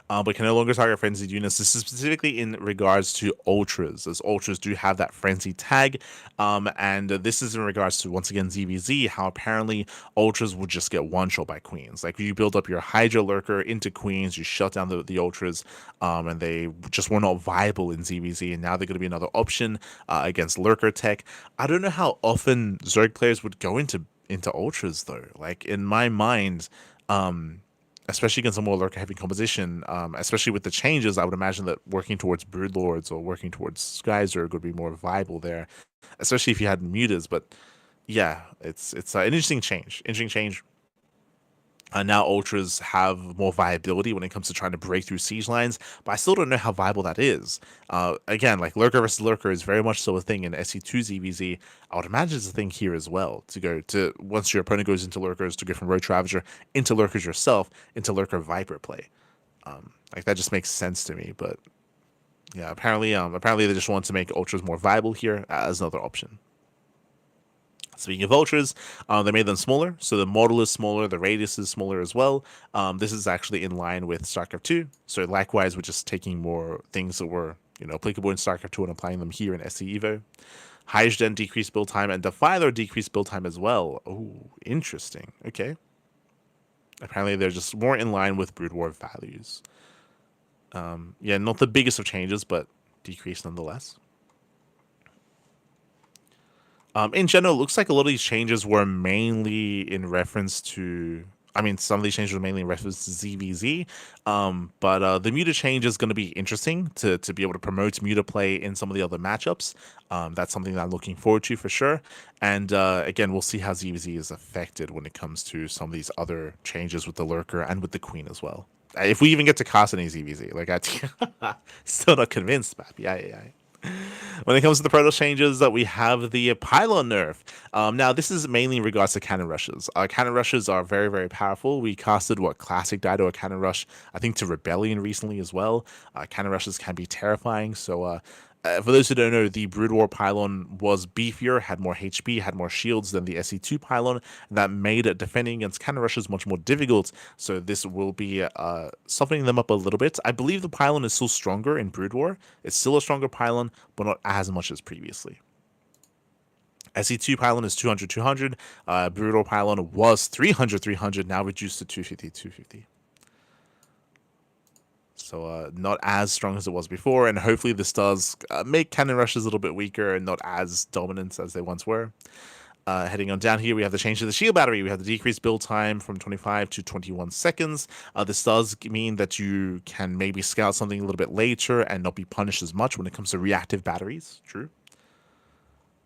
But can no longer target frenzied units. This is specifically in regards to Ultras, as Ultras do have that frenzy tag. And this is in regards to, once again, ZVZ, how apparently Ultras would just get one-shot by Queens. Like, you build up your Hydra Lurker into Queens, you shut down the Ultras, and they just were not viable in ZVZ, and now they're going to be another option against Lurker tech. I don't know how often Zerg players would go into Ultras, though. Like, in my mind, especially against a more lurker heavy composition, especially with the changes. I would imagine that working towards Broodlords or working towards Skyzerg would be more viable there, especially if you had mutas. But yeah, it's an interesting change. Interesting change. Now ultras have more viability when it comes to trying to break through siege lines, but I still don't know how viable that is. Again, like lurker versus lurker is very much so a thing in SC2 ZVZ. I would imagine it's a thing here as well. To go to once your opponent goes into lurkers, to go from road ravager into lurkers yourself into lurker viper play. Like that just makes sense to me. But yeah, apparently they just want to make ultras more viable here as another option. Speaking of ultras, they made them smaller, so the model is smaller, the radius is smaller as well. This is actually in line with StarCraft 2, so likewise we're just taking more things that were applicable in StarCraft 2 and applying them here in SC Evo. Hydrogen decreased build time and Defiler decreased build time as well. Oh, interesting. Okay. Apparently they're just more in line with Brood War values. Yeah, not the biggest of changes, but decreased nonetheless. In general, it looks like a lot of these changes were mainly in reference to. I mean, some of these changes were mainly in reference to ZVZ, but the Muta change is going to be interesting to be able to promote Muta play in some of the other matchups. That's something that I'm looking forward to for sure. And again, we'll see how ZVZ is affected when it comes to some of these other changes with the Lurker and with the Queen as well. If we even get to cast any ZVZ, like I still not convinced, Map. Yeah. When it comes to the Protoss changes, that we have the pylon nerf. Now, this is mainly in regards to cannon rushes. Cannon rushes are very, very powerful. We casted classic Dido a cannon rush, I think, to Rebellion recently as well. Cannon rushes can be terrifying. So, for those who don't know, the Brood War pylon was beefier, had more HP, had more shields than the SC2 pylon. That made defending against cannon rushes much more difficult. So this will be softening them up a little bit. I believe the pylon is still stronger in Brood War. It's still a stronger pylon, but not as much as previously. SC2 pylon is 200-200. Brood War pylon was 300-300, now reduced to 250-250. So not as strong as it was before, and hopefully this does make cannon rushes a little bit weaker and not as dominant as they once were. Heading on down here, we have the change to the shield battery. We have the decreased build time from 25 to 21 seconds. This does mean that you can maybe scout something a little bit later and not be punished as much when it comes to reactive batteries. True.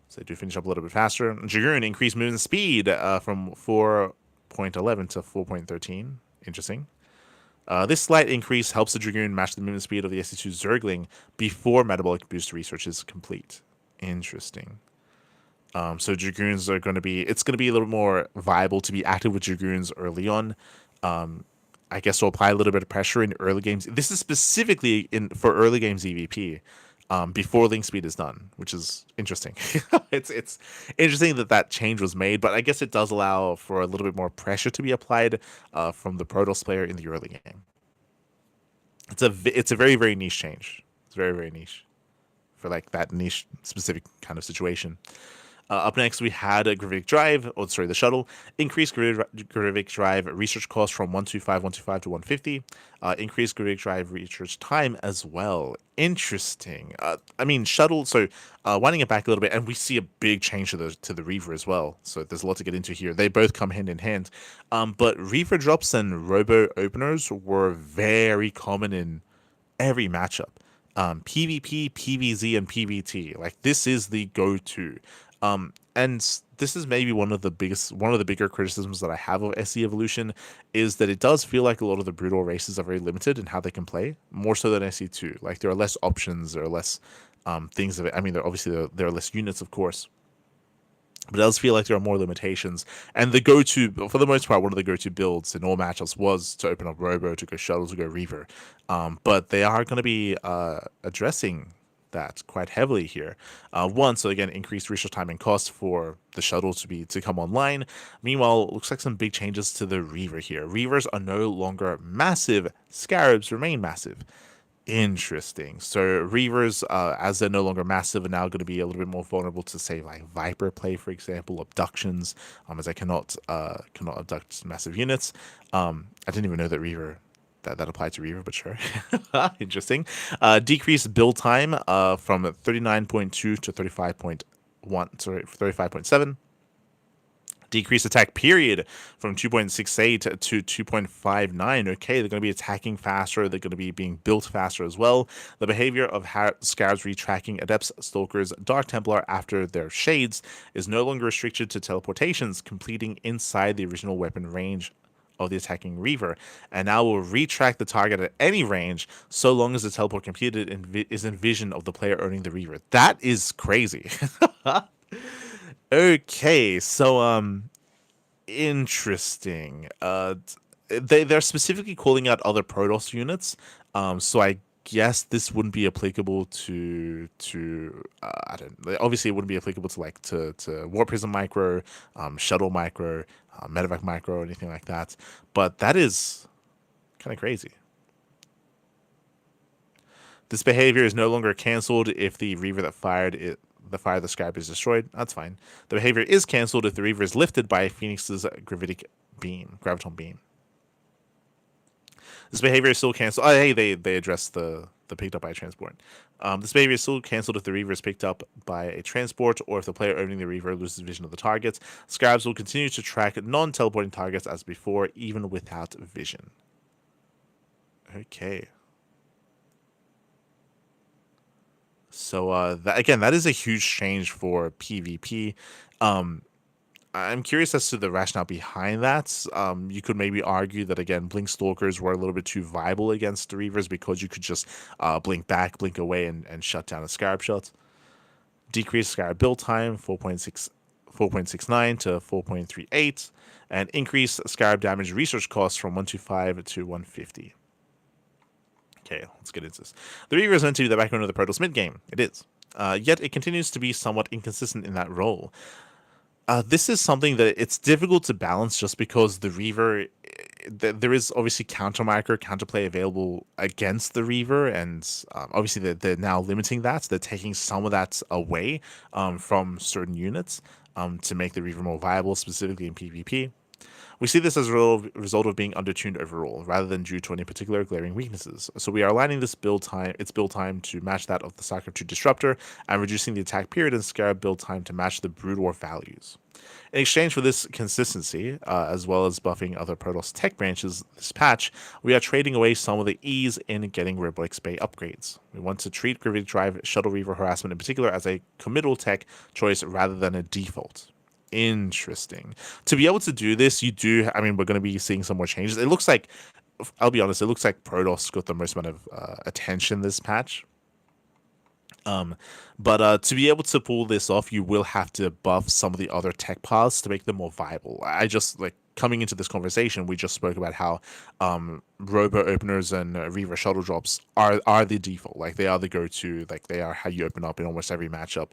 So they do finish up a little bit faster. Dragoon increased movement speed from 4.11 to 4.13. Interesting. This slight increase helps the Dragoon match the movement speed of the SC2 Zergling before metabolic boost research is complete. Interesting. So Dragoons are going to be, it's going to be a little more viable to be active with Dragoons early on. I guess to apply a little bit of pressure in early games. This is specifically for early games EVP. Before link speed is done, which is interesting. It's interesting that change was made, but I guess it does allow for a little bit more pressure to be applied from the Protoss player in the early game. It's a very, very niche change. It's very, very niche for like that niche specific kind of situation. Up next, we had a Gravitic Drive, the shuttle. Increased Gravitic Drive research cost from 125 to 150. Increased Gravitic Drive research time as well. Interesting. I mean, shuttle, so winding it back a little bit, and we see a big change to the Reaver as well. So there's a lot to get into here. They both come hand in hand. But Reaver drops and Robo openers were very common in every matchup. PvP, PvZ, and PvT. Like, this is the go-to. And this is maybe one of the bigger criticisms that I have of SC Evolution is that it does feel like a lot of the brutal races are very limited in how they can play, more so than SC2. Like, there are less options, there are less things of it. I mean, there are less units, of course, but it does feel like there are more limitations. And the go-to, for the most part, one of the go-to builds in all matchups was to open up Robo, to go Shuttle, to go Reaver. But they are going to be addressing that quite heavily here. So again, increased research time and cost for the shuttle to come online. Meanwhile, it looks like some big changes to the Reaver here. Reavers are no longer massive. Scarabs remain massive. Interesting. So Reavers, as they're no longer massive, are now going to be a little bit more vulnerable to, say, like Viper play, for example, abductions, as they cannot abduct massive units. I didn't even know that Reaver that applied to Reaver, but sure. Interesting. Decreased build time from 39.2 to 35.1, sorry, 35.7. Decrease attack period from 2.68 to 2.59. Okay, they're going to be attacking faster. They're going to be being built faster as well. The behavior of Scarabs retracking Adepts, Stalkers, Dark Templar after their shades is no longer restricted to teleportations, completing inside the original weapon range of the attacking Reaver, and now will retrack the target at any range so long as the teleport completed is in vision of the player owning the Reaver. That is crazy. Okay, so interesting. They're specifically calling out other Protoss units. So I guess this wouldn't be applicable to I don't, obviously it wouldn't be applicable to like to War Prism Micro, Shuttle Micro, Medevac Micro, or anything like that. But that is kind of crazy. This behavior is no longer cancelled if the Reaver that fired it the scribe is destroyed. That's fine. The behavior is cancelled if the Reaver is lifted by Phoenix's graviton beam. This behavior is still cancelled. Oh, hey, they addressed the picked up by a transport. This behavior is still cancelled if the Reaver is picked up by a transport or if the player owning the Reaver loses vision of the target. Scarabs will continue to track non-teleporting targets as before, even without vision. Okay. So that is a huge change for PvP. I'm curious as to the rationale behind that. You could maybe argue that, again, Blink Stalkers were a little bit too viable against the Reavers because you could just blink back, blink away, and shut down a Scarab shot. Decrease Scarab build time 4.69 to 4.38, and increase Scarab damage research costs from 125 to 150. Okay, let's get into this. The Reaver is meant to be the backbone of the Protoss mid game. It is. Yet it continues to be somewhat inconsistent in that role. This is something that it's difficult to balance just because the Reaver, there is obviously counterplay available against the Reaver, and obviously they're now limiting that. They're taking some of that away from certain units to make the Reaver more viable, specifically in PvP. We see this as a result of being undertuned overall, rather than due to any particular glaring weaknesses. So we are aligning its build time to match that of the StarCraft 2 Disruptor, and reducing the attack period and Scarab build time to match the Brood War values. In exchange for this consistency, as well as buffing other Protoss tech branches this patch, we are trading away some of the ease in getting Robotics Bay upgrades. We want to treat Gravitic Drive, Shuttle Reaver Harassment in particular, as a committal tech choice rather than a default. Interesting. To be able to do this, we're going to be seeing some more changes. It looks like, I'll be honest, it looks like Protoss got the most amount of attention this patch. But to be able to pull this off, you will have to buff some of the other tech paths to make them more viable. I just, coming into this conversation, we just spoke about how robo openers and Reaver shuttle drops are the default. They are the go-to. They are how you open up in almost every matchup.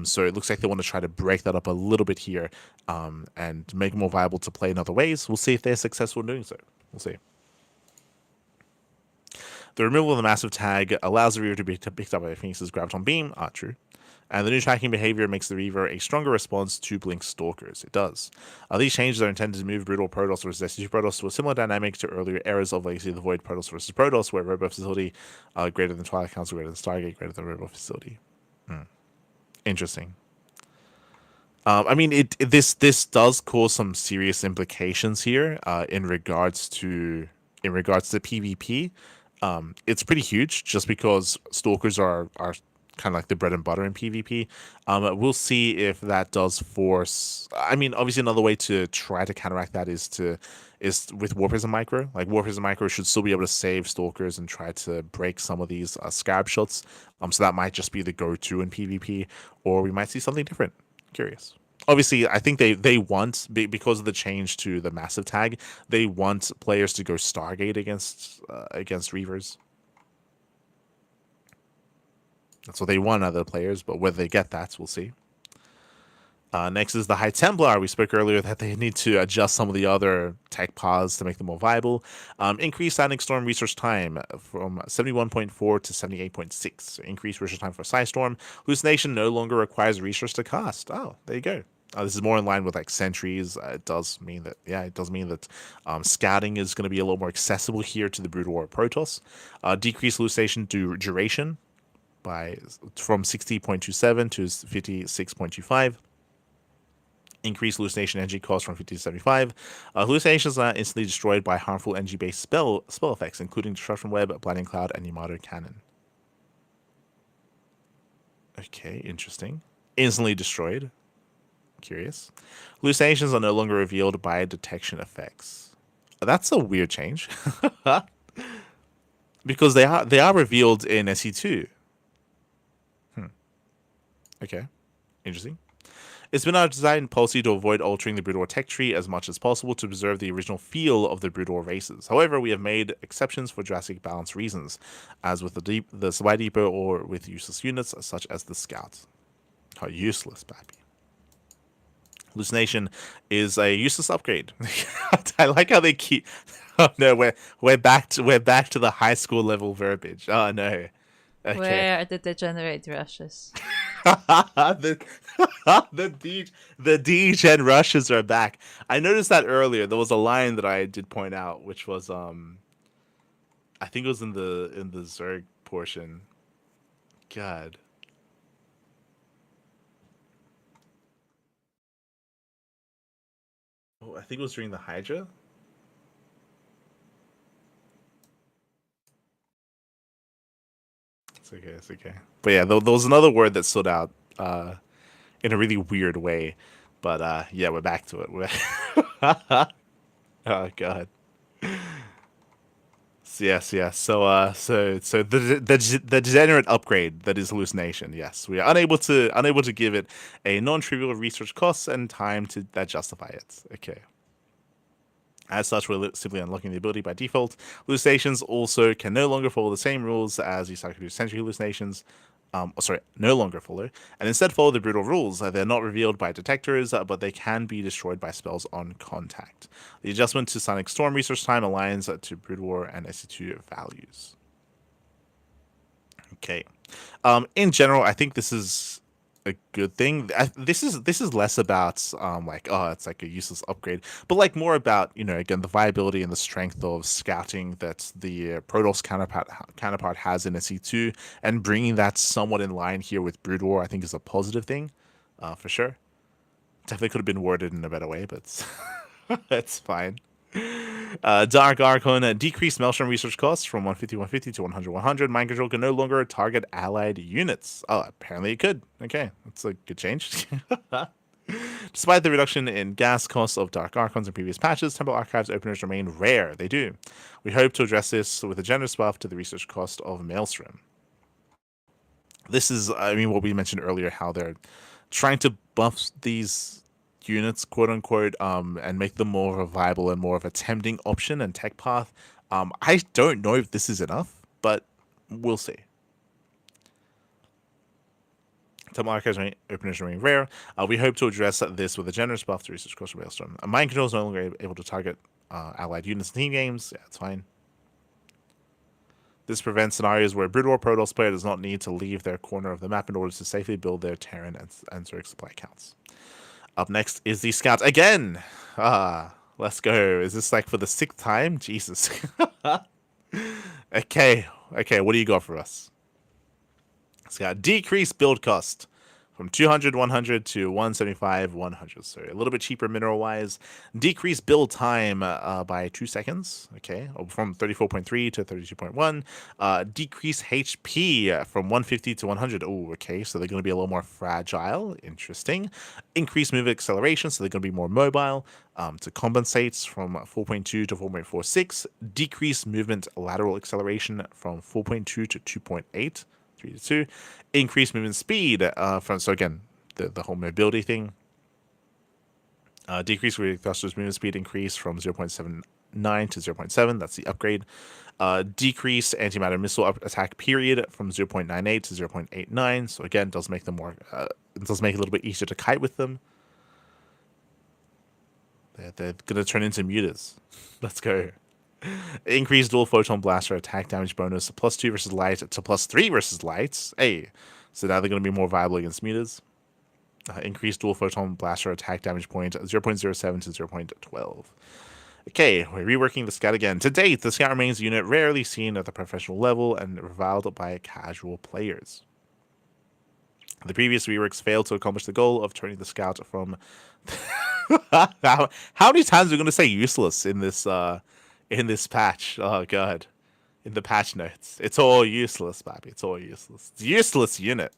So it looks like they want to try to break that up a little bit here and make it more viable to play in other ways. We'll see if they're successful in doing so. We'll see. The removal of the massive tag allows the Reaver to be picked up by Phoenix's graviton beam. True. And the new tracking behavior makes the Reaver a stronger response to Blink Stalkers. It does. These changes are intended to move Brutal Protoss versus SC2 Protoss to a similar dynamic to earlier eras of Legacy of the Void Protoss versus Protoss, where Robo Facility greater than Twilight Council, greater than Stargate, greater than Robo Facility. Interesting. This does cause some serious implications here in regards to PvP. It's pretty huge just because Stalkers are kind of like the bread and butter in PvP. We'll see if that does force. Obviously another way to try to counteract that is with War Prism Micro. War Prism Micro should still be able to save Stalkers and try to break some of these Scarab shots. So that might just be the go-to in PvP, or we might see something different. Curious. Obviously, I think they want, because of the change to the massive tag, they want players to go Stargate against Reavers. That's what they want other players, but whether they get that, we'll see. Next is the High Templar. We spoke earlier that they need to adjust some of the other tech paths to make them more viable. Increase Static Storm research time from 71.4 to 78.6. So increase research time for Psystorm. Hallucination no longer requires research to cast. Oh, there you go. This is more in line with sentries. It does mean that scouting is going to be a little more accessible here to the Brood War Protoss. Decrease hallucination duration from 60.27 to 56.25. Increased hallucination energy cost from 50 to 75. Hallucinations are instantly destroyed by harmful energy-based spell effects, including Disruption Web, Blinding Cloud, and Yamato Cannon. Okay, interesting. Instantly destroyed. Curious. Hallucinations are no longer revealed by detection effects. That's a weird change. Because they are revealed in SC2. Okay, interesting. It's been our design policy to avoid altering the Broodor tech tree as much as possible to preserve the original feel of the Broodor races. However, we have made exceptions for drastic balance reasons, as with the Supply Depot or with useless units such as the Scout. How useless, Pappy. Hallucination is a useless upgrade. I like how they keep. Oh no, we're back to the high school level verbiage. Oh no. Okay. Where are the degenerate rushes? the the degen rushes are back. I noticed that earlier. There was a line that I did point out, which was I think it was in the Zerg portion. God. Oh, I think it was during the Hydra. It's okay, it's okay. But yeah, there was another word that stood out in a really weird way. But yeah, we're back to it. Oh god. Yes, yes. So the degenerate upgrade that is hallucination. Yes, we are unable to give it a non-trivial research costs and time that justify it. Okay. As such, we're simply unlocking the ability by default. Hallucinations also can no longer follow the same rules as the Psychoduce Sentry hallucinations. No longer follow, and instead follow the brutal rules. They're not revealed by detectors, but they can be destroyed by spells on contact. The adjustment to Sonic Storm research time aligns to Brood War and SC2 values. Okay. In general, I think this is a good thing. This is less about like, oh, it's like a useless upgrade, but like more about, you know, again, the viability and the strength of scouting that the Protoss counterpart has in SC2, and bringing that somewhat in line here with Brood War, I think is a positive thing, for sure. Definitely could have been worded in a better way, but it's fine. Dark Archon decreased Maelstrom research costs from 150 to 100. Mind control can no longer target allied units. Oh, apparently it could. Okay, that's a good change. Despite the reduction in gas costs of Dark Archons in previous patches, Temple Archives openers remain rare. They do. We hope to address this with a generous buff to the research cost of Maelstrom. This is, I mean, what we mentioned earlier, how they're trying to buff these units, quote unquote, and make them more of a viable and more of a tempting option and tech path. I don't know if this is enough, but we'll see. Temple Archives openers remain rare. We hope to address this with a generous buff to research cost of Maelstrom. Mind control is no longer able to target allied units in team games. Yeah, it's fine. This prevents scenarios where Brood War Protoss player does not need to leave their corner of the map in order to safely build their Terran and Zerg supply accounts. Up next is the Scout again. Let's go. Is this like for the 6th time? Jesus. Okay, what do you got for us? Scout, decreased build cost from 200, 100 to 175, 100. So a little bit cheaper mineral-wise. Decreased build time by 2 seconds. Okay, from 34.3 to 32.1. Decreased HP from 150 to 100. Oh, okay, so they're going to be a little more fragile. Interesting. Increased move acceleration, so they're going to be more mobile. To compensate from 4.2 to 4.46. Decreased movement lateral acceleration from 4.2 to 2.8. 3 to 2. Increased movement speed so again, the whole mobility thing. Decreased thrusters movement speed increase from 0.79 to 0.7. That's the upgrade. Decreased antimatter missile attack period from 0.98 to 0.89. So again, does make them more. It does make it a little bit easier to kite with them. They're gonna turn into mutas. Let's go. Increased dual photon blaster attack damage bonus +2 versus light to +3 versus light. Hey, so now they're going to be more viable against mutas. Increased dual photon blaster attack damage point 0.07 to 0.12. Okay, we're reworking the Scout again. To date, the Scout remains a unit rarely seen at the professional level and reviled by casual players. The previous reworks failed to accomplish the goal of turning the scout from. How many times are we going to say useless in this patch? Oh god, in the patch notes, it's all useless, baby. It's all useless. It's a useless unit.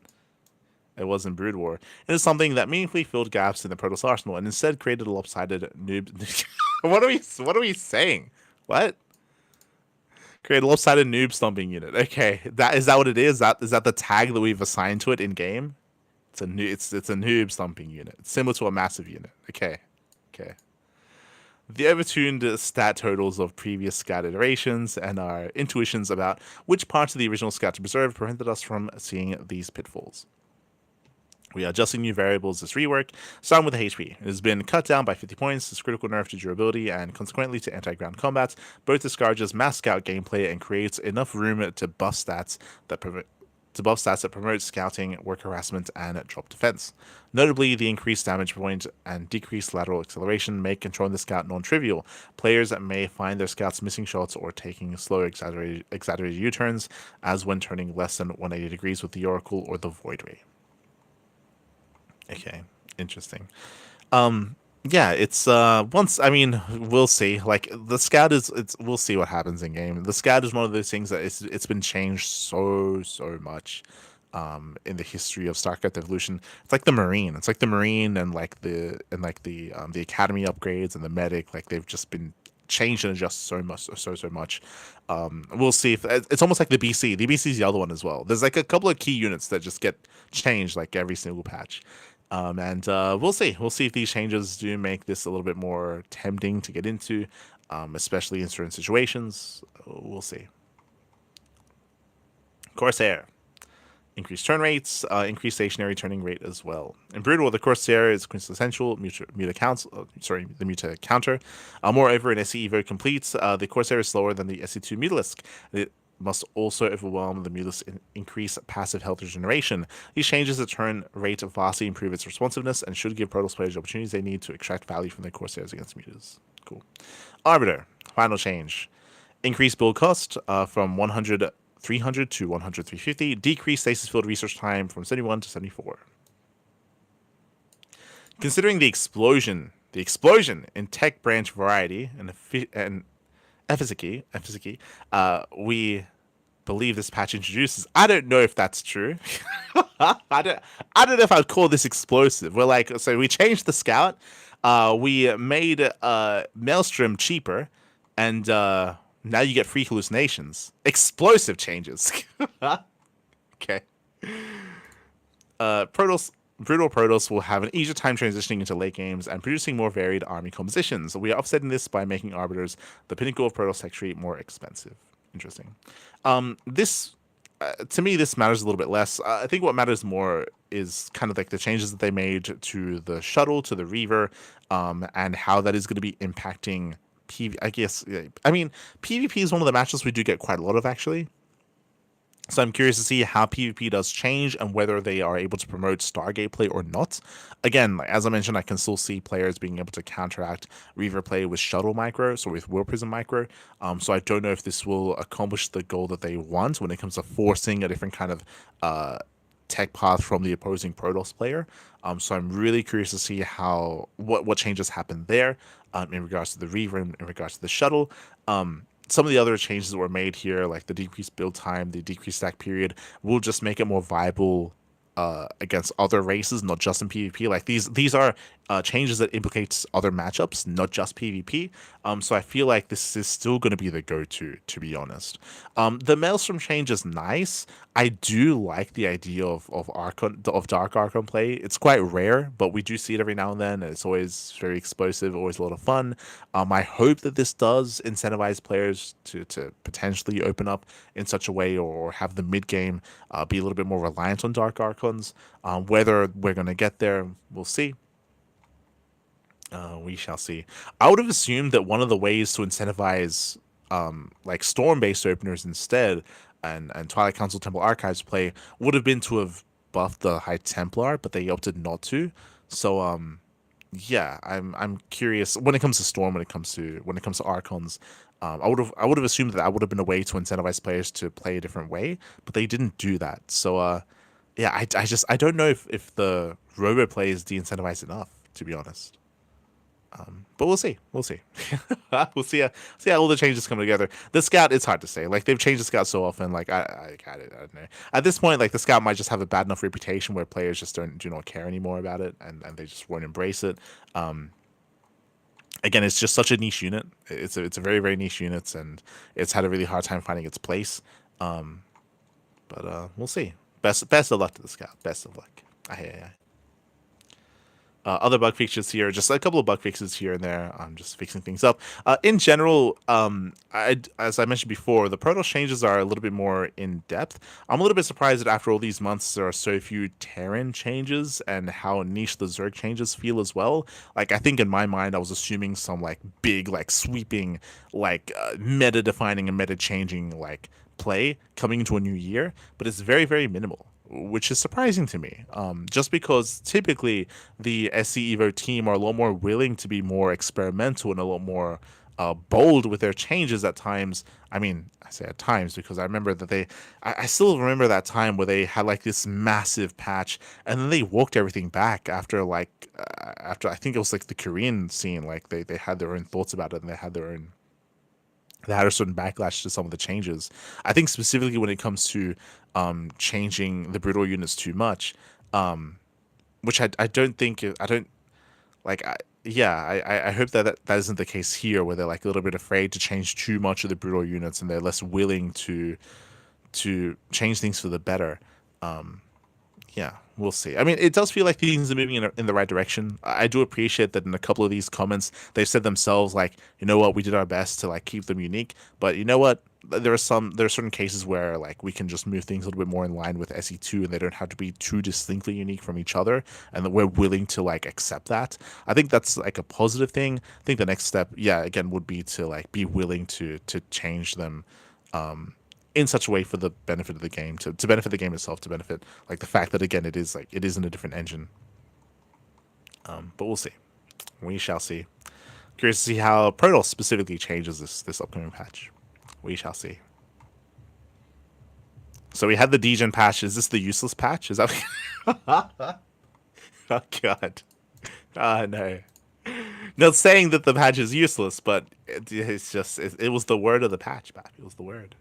It was in Brood War. It is something that meaningfully filled gaps in the Protoss arsenal and instead created a lopsided noob. What are we saying? What? Create a lopsided noob stomping unit. Okay, is that what it is? Is that the tag that we've assigned to it in game? It's a noob stomping unit. It's similar to a massive unit. Okay. Okay. The overtuned stat totals of previous scout iterations and our intuitions about which parts of the original scout to preserve prevented us from seeing these pitfalls. We are adjusting new variables this rework, starting with the HP. It has been cut down by 50 points, this critical nerf to durability, and consequently to anti-ground combat. Both discourages mass scout gameplay and creates enough room to buff stats that promote scouting, work harassment, and drop defense. Notably, the increased damage point and decreased lateral acceleration make controlling the scout non-trivial. Players may find their scouts missing shots or taking slow, exaggerated U-turns, as when turning less than 180 degrees with the Oracle or the Void Ray. Okay, interesting. Yeah, it's we'll see. Like the scout we'll see what happens in game. The scout is one of those things that it's been changed so much in the history of StarCraft Evolution. It's like the Marine. It's like the Marine and the Academy upgrades and the Medic, like they've just been changed and adjusted so much. We'll see if it's almost like the BC. The BC is the other one as well. There's like a couple of key units that just get changed like every single patch. And we'll see. We'll see if these changes do make this a little bit more tempting to get into, especially in certain situations. We'll see. Corsair. Increased turn rates, increased stationary turning rate as well. In Brood War, the Corsair is quintessential muta counter. Moreover, in SC Evo complete, the Corsair is slower than the SC2 Mutalisk. It must also overwhelm the Mutalisk and increase passive health regeneration. These changes to turn rate vastly improve its responsiveness and should give Protoss players the opportunities they need to extract value from their Corsairs against Mutas. Cool. Arbiter, final change. Increased build cost from 300 to 100 350. Decreased stasis field research time from 71 to 74. Considering the explosion in tech branch variety and efficacy, we believe this patch introduces. I don't know if that's true. I don't know if I'd call this explosive. So we changed the scout. We made Maelstrom cheaper, and now you get free hallucinations. Explosive changes. Okay. Brutal Protoss will have an easier time transitioning into late games and producing more varied army compositions. We are offsetting this by making Arbiters, the pinnacle of Protoss tech tree, more expensive. Interesting. This, to me, this matters a little bit less. I think what matters more is kind of like the changes that they made to the shuttle, to the Reaver, and how that is going to be impacting PvP is one of the matches we do get quite a lot of, actually. So I'm curious to see how PvP does change and whether they are able to promote Stargate play or not. Again, as I mentioned, I can still see players being able to counteract Reaver play with Shuttle Micro, so with Will Prism Micro. So I don't know if this will accomplish the goal that they want when it comes to forcing a different kind of tech path from the opposing Protoss player. So I'm really curious to see what changes happen there in regards to the Reaver and in regards to the Shuttle. Some of the other changes that were made here, like the decreased build time, the decreased stack period, will just make it more viable against other races, not just in PvP. Like these are changes that implicates other matchups, not just PvP. So I feel like this is still going to be the go-to be honest. The Maelstrom change is nice. I do like the idea of Dark Archon play. It's quite rare, but we do see it every now and then, and it's always very explosive, always a lot of fun. I hope that this does incentivize players to potentially open up in such a way, or have the mid game be a little bit more reliant on Dark Archons. Whether we're going to get there, we'll see. We shall see. I would have assumed that one of the ways to incentivize like storm-based openers instead, and Twilight Council Temple Archives play, would have been to have buffed the High Templar, but they opted not to. So yeah, I'm curious when it comes to Storm, when it comes to Archons. I would have assumed that would have been a way to incentivize players to play a different way, but they didn't do that. So yeah, I don't know if the robo play is de-incentivized enough, to be honest. But we'll see. We'll see. We'll see how all the changes come together. The scout, it's hard to say. Like they've changed the scout so often. Like I don't know. At this point, like the scout might just have a bad enough reputation where players just do not care anymore about it, and they just won't embrace it. Again, it's just such a niche unit. It's a very very niche unit, and it's had a really hard time finding its place. But we'll see. Best of luck to the scout. Best of luck. I other bug fixes here, just a couple of bug fixes here and there. I'm just fixing things up. In general, as I mentioned before, the Protoss changes are a little bit more in depth. I'm a little bit surprised that after all these months, there are so few Terran changes and how niche the Zerg changes feel as well. Like, I think in my mind, I was assuming some like big, like sweeping, like meta-defining and meta-changing like play coming into a new year, but it's very, very minimal, which is surprising to me. Just because typically the SC Evo team are a lot more willing to be more experimental and a lot more bold with their changes at times. I mean, I say at times because I remember that I still remember that time where they had like this massive patch and then they walked everything back after after I think it was like the Korean scene. Like they had their own thoughts about it and they had a certain backlash to some of the changes. I think specifically when it comes to changing the brutal units too much, which I don't think I don't like. I hope that isn't the case here, where they're like a little bit afraid to change too much of the brutal units and they're less willing to change things for the better. Yeah, we'll see. I mean, it does feel like things are moving in the right direction. I do appreciate that in a couple of these comments, they've said themselves, like, you know what, we did our best to like keep them unique. But you know what, there are certain cases where like we can just move things a little bit more in line with SE2, and they don't have to be too distinctly unique from each other, and that we're willing to like accept that. I think that's like a positive thing. I think the next step, yeah, again, would be to like be willing to change them. In such a way for the benefit of the game, to benefit the game itself, to benefit like the fact that again it is in a different engine. But we'll see. We shall see. Curious to see how Protoss specifically changes this upcoming patch. We shall see. So we had the degen patch. Is this the useless patch? Is that? Oh god. Ah no. Not saying that the patch is useless, but it's just it was the word of the patch, Pat. It was the word.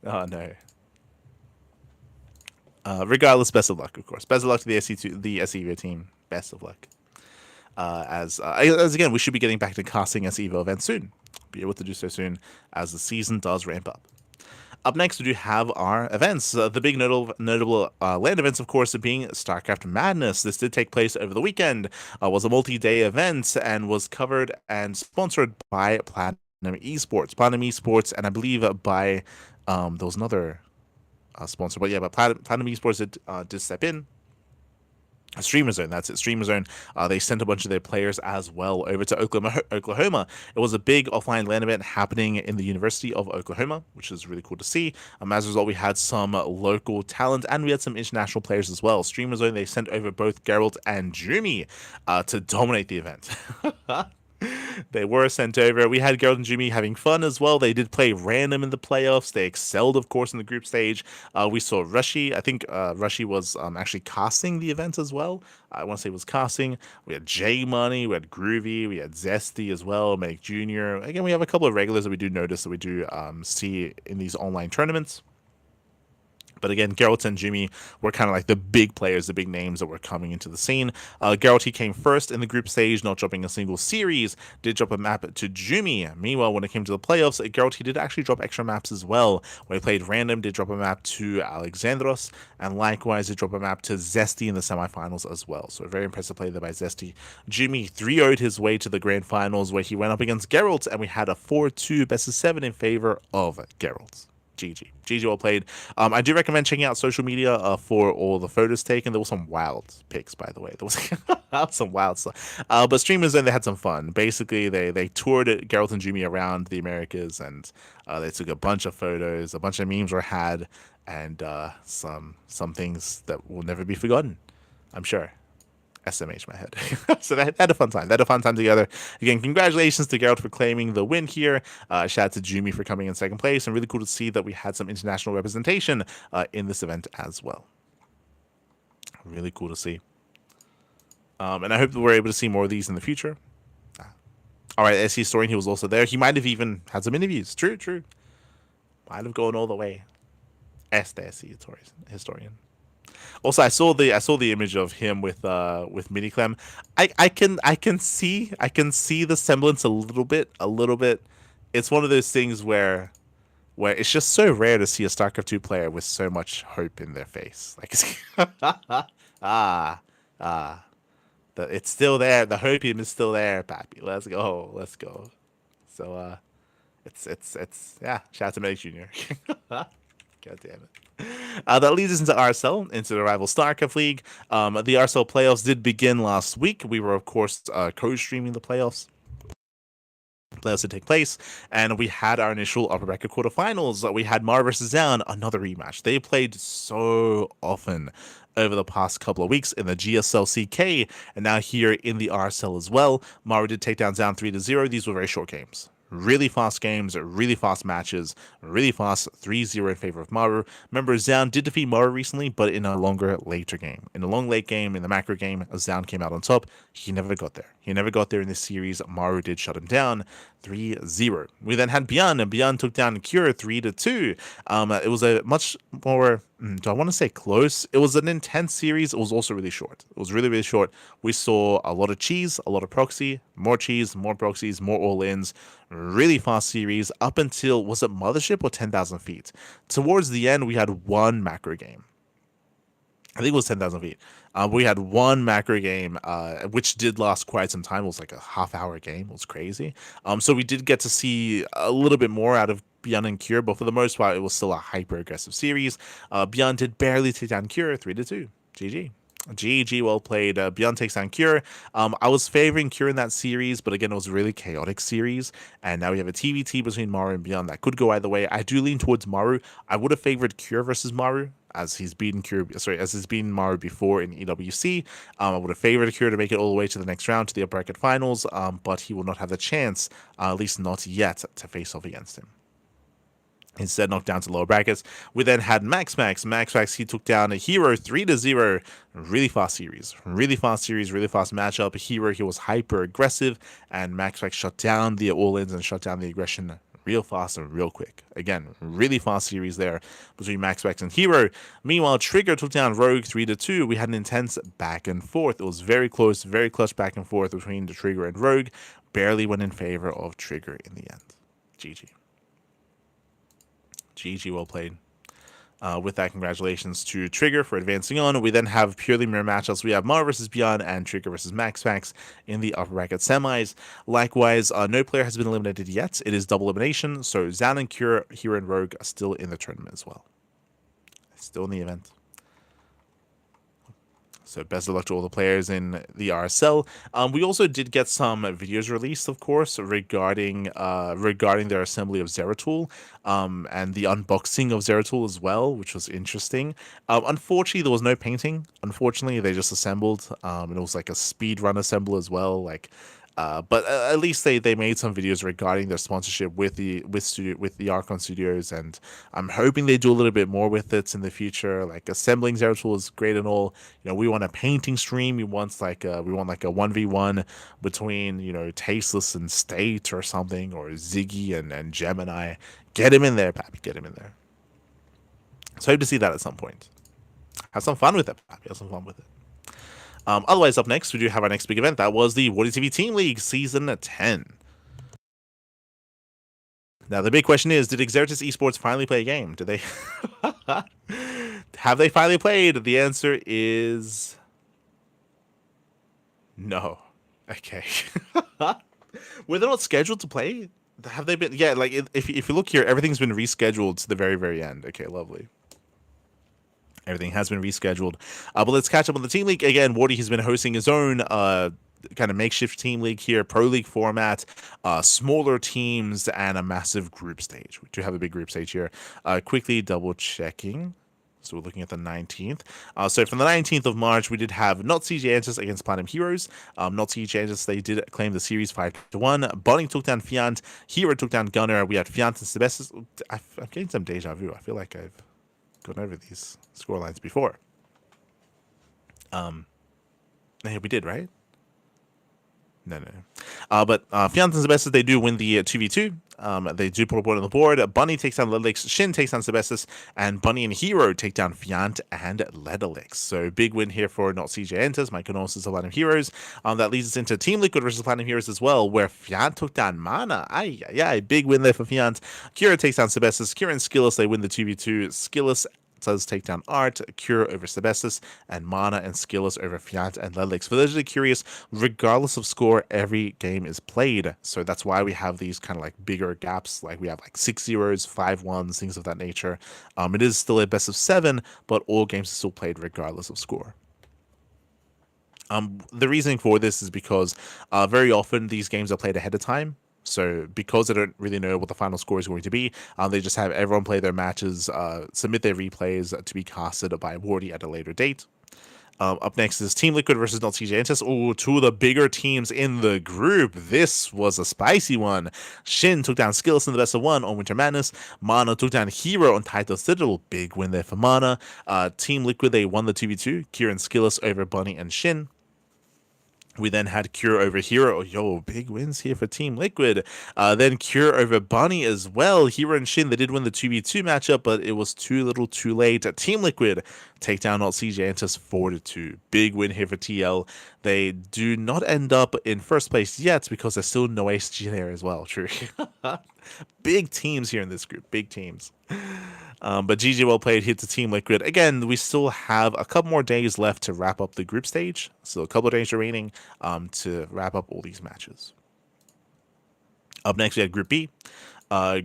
Oh no. Regardless, best of luck, of course. Best of luck to the SEVO team. Best of luck. As again, we should be getting back to casting SEVO events soon. Be able to do so soon as the season does ramp up. Up next, we do have our events. The big notable land events, of course, being StarCraft Madness. This did take place over the weekend. Was a multi-day event and was covered and sponsored by Platinum Esports, and I believe by there was another sponsor, but yeah, but Platinum Esports did step in. Streamer Zone, that's it. Streamer Zone. They sent a bunch of their players as well over to Oklahoma. It was a big offline LAN event happening in the University of Oklahoma, which is really cool to see. As a result, we had some local talent and we had some international players as well. Streamer Zone, they sent over both Geralt and Jumi to dominate the event. They were sent over. We had Geralt and Jimmy having fun as well. They did play random in the playoffs. They excelled, of course, in the group stage. We saw Rushy. I think Rushy was actually casting the event as well. I want to say it was casting. We had J Money. We had Groovy. We had Zesty as well. Meg Jr. Again, we have a couple of regulars that we do notice that we do see in these online tournaments. But again, Geralt and Jimmy were kind of like the big players, the big names that were coming into the scene. Geralt, he came first in the group stage, not dropping a single series, did drop a map to Jimmy. Meanwhile, when it came to the playoffs, Geralt, he did actually drop extra maps as well. When he played random, did drop a map to Alexandros, and likewise, did drop a map to Zesty in the semifinals as well. So a very impressive play there by Zesty. Jimmy 3-0'd his way to the grand finals, where he went up against Geralt, and we had a 4-2 best of 7 in favor of Geralt. GG well played. I do recommend checking out social media for all the photos taken. There were some wild pics, by the way. There was some wild stuff. But streamers, then they had some fun. Basically, they toured Geralt and Jimmy around the Americas, and they took a bunch of photos. A bunch of memes were had, and some things that will never be forgotten, I'm sure. SMH my head. So they had a fun time. They had a fun time together. Again, congratulations to Geralt for claiming the win here. Shout out to Jumi for coming in second place. And really cool to see that we had some international representation in this event as well. Really cool to see. And I hope that we're able to see more of these in the future. All right, SC historian, he was also there. He might have even had some interviews. True, true. Might have gone all the way. The SC historian. Also, I saw the image of him with Miniclem. I can see the semblance a little bit, a little bit. It's one of those things where it's just so rare to see a StarCraft 2 player with so much hope in their face. Like ah ah, it's still there. The hopium is still there, Pappy. Let's go, let's go. So it's yeah. Shout out to Meg Jr. God damn it. That leads us into RSL, into the rival StarCraft League. The RSL playoffs did begin last week. We were, of course, co-streaming the playoffs. Playoffs to take place, and we had our initial upper bracket quarterfinals. We had Mara versus Down, another rematch. They played so often over the past couple of weeks in the GSL CK, and now here in the RSL as well. Mara did take down Down 3-0. These were very short games. Really fast games, really fast matches, really fast 3-0 in favor of Maru. Remember, Zan did defeat Maru recently, but in a longer, later game. In a long, late game, in the macro game, Zan came out on top. He never got there. He never got there in this series. Maru did shut him down 3-0. We then had Beyond, and Beyond took down Cure 3-2. It was a much more, do I want to say close? It was an intense series. It was also really short. It was really, really short. We saw a lot of cheese, a lot of proxy, more cheese, more proxies, more all-ins. Really fast series up until, was it Mothership or 10,000 feet? Towards the end, we had one macro game. I think it was 10,000 feet. We had one macro game, which did last quite some time. It was like a half-hour game. It was crazy. So we did get to see a little bit more out of Beyond and Cure, but for the most part, it was still a hyper-aggressive series. Beyond did barely take down Cure 3-2. GG. GG, well played. Beyond takes down Cure. I was favoring Cure in that series, but again, it was a really chaotic series. And now we have a TVT between Maru and Beyond that could go either way. I do lean towards Maru. I would have favored Cure versus Maru, as he's beaten Maru before in EWC. I would have favored Cure to make it all the way to the next round, to the upper bracket finals, but he will not have the chance, at least not yet, to face off against him. Instead, knocked down to lower brackets. We then had Max. He took down a Hero 3-0. Really fast series. Really fast matchup. Hero, he was hyper aggressive, and Max shut down the all-ins and shut down the aggression real fast and real quick. Again, really fast series there between Max and Hero. Meanwhile, Trigger took down Rogue 3-2. We had an intense back and forth. It was very close, very clutch back and forth between the Trigger and Rogue. Barely went in favor of Trigger in the end. GG. GG, well played. With that, congratulations to Trigger for advancing on. We then have purely mirror matchups. We have Mara versus Beyond and Trigger versus Max in the upper bracket semis. Likewise, no player has been eliminated yet. It is double elimination, so Zan and Cure, Hero and Rogue are still in the tournament as well. Still in the event. So best of luck to all the players in the RSL. We also did get some videos released, of course, regarding their assembly of Zeratul, and the unboxing of Zeratul as well, which was interesting. Unfortunately, there was no painting. Unfortunately, they just assembled. And it was like a speed run assemble as well. But at least they made some videos regarding their sponsorship with the Archon Studios, and I'm hoping they do a little bit more with it in the future. Like assembling Zeratul is great and all. You know, we want a painting stream. We want like a 1v1 between Tasteless and State or something, or Ziggy and Gemini. Get him in there, Pappy. Get him in there. So I hope to see that at some point. Have some fun with it, Pappy. Have some fun with it. Otherwise, up next, we do have our next big event. That was the Warrior TV Team League Season 10. Now, the big question is, did Exertus Esports finally play a game? Did they? Have they finally played? The answer is no. Okay. Were they not scheduled to play? Have they been? Yeah, like if you look here, everything's been rescheduled to the very, very end. Okay, lovely. Everything has been rescheduled. But let's catch up on the Team League. Again, Wardy has been hosting his own kind of makeshift Team League here, Pro League format, smaller teams, and a massive group stage. We do have a big group stage here. Quickly double-checking. So we're looking at the 19th. So from the 19th of March, we did have not CJ Antis against Platinum Heroes. Not CJ Antis, they did claim the series 5-1. Bonning took down Fiant. Hero took down Gunner. We had Fiant and Sebestis. I'm getting some deja vu. I feel like I've gone over these scorelines before. Yeah, we did, right? No, no, no. But Fiant and Sebestis, they do win the 2v2. They do put a point on the board. Bunny takes down Ledalix, Shin takes down Sebestis, and Bunny and Hero take down Fiant and Ledalix. So big win here for not CJ Enters, Mykonos is the Platinum Heroes. That leads us into Team Liquid versus Platinum Heroes as well, where Fiant took down Mana. Big win there for Fiant. Kira takes down Sebestis. Kira and Skillus, they win the 2v2. Skillus does take down Art, Cure over Sebestis, and Mana and Skillus over Fiat and Ledlix. For those that are curious, regardless of score, every game is played. So that's why we have these kind of like bigger gaps. Like we have like 6-0s, 5-1s, things of that nature. It is still a best of 7, but all games are still played regardless of score. The reasoning for this is because very often these games are played ahead of time. So because they don't really know what the final score is going to be, they just have everyone play their matches, submit their replays to be casted by Wardy at a later date. Up next is Team Liquid versus Not CJ Entus. Oh, two of the bigger teams in the group. This was a spicy one. Shin took down Skills in the best of 1 on Winter Madness. Mana took down Hero on Taito Citadel. Big win there for Mana. Team Liquid, they won the 2v2. Kieran Skills over Bunny and Shin. We then had Cure over Hero. Yo, big wins here for Team Liquid. Then Cure over Bunny as well. Hero and Shin, they did win the 2v2 matchup, but it was too little too late. Team Liquid take down Alt CJ Antis 4-2. Big win here for TL. They do not end up in first place yet because there's still no SG there as well. True. Big teams here in this group. Big teams. But GG well played here to Team Liquid. Again, we still have a couple more days left to wrap up the group stage. So a couple of days remaining to wrap up all these matches. Up next, we have Group B.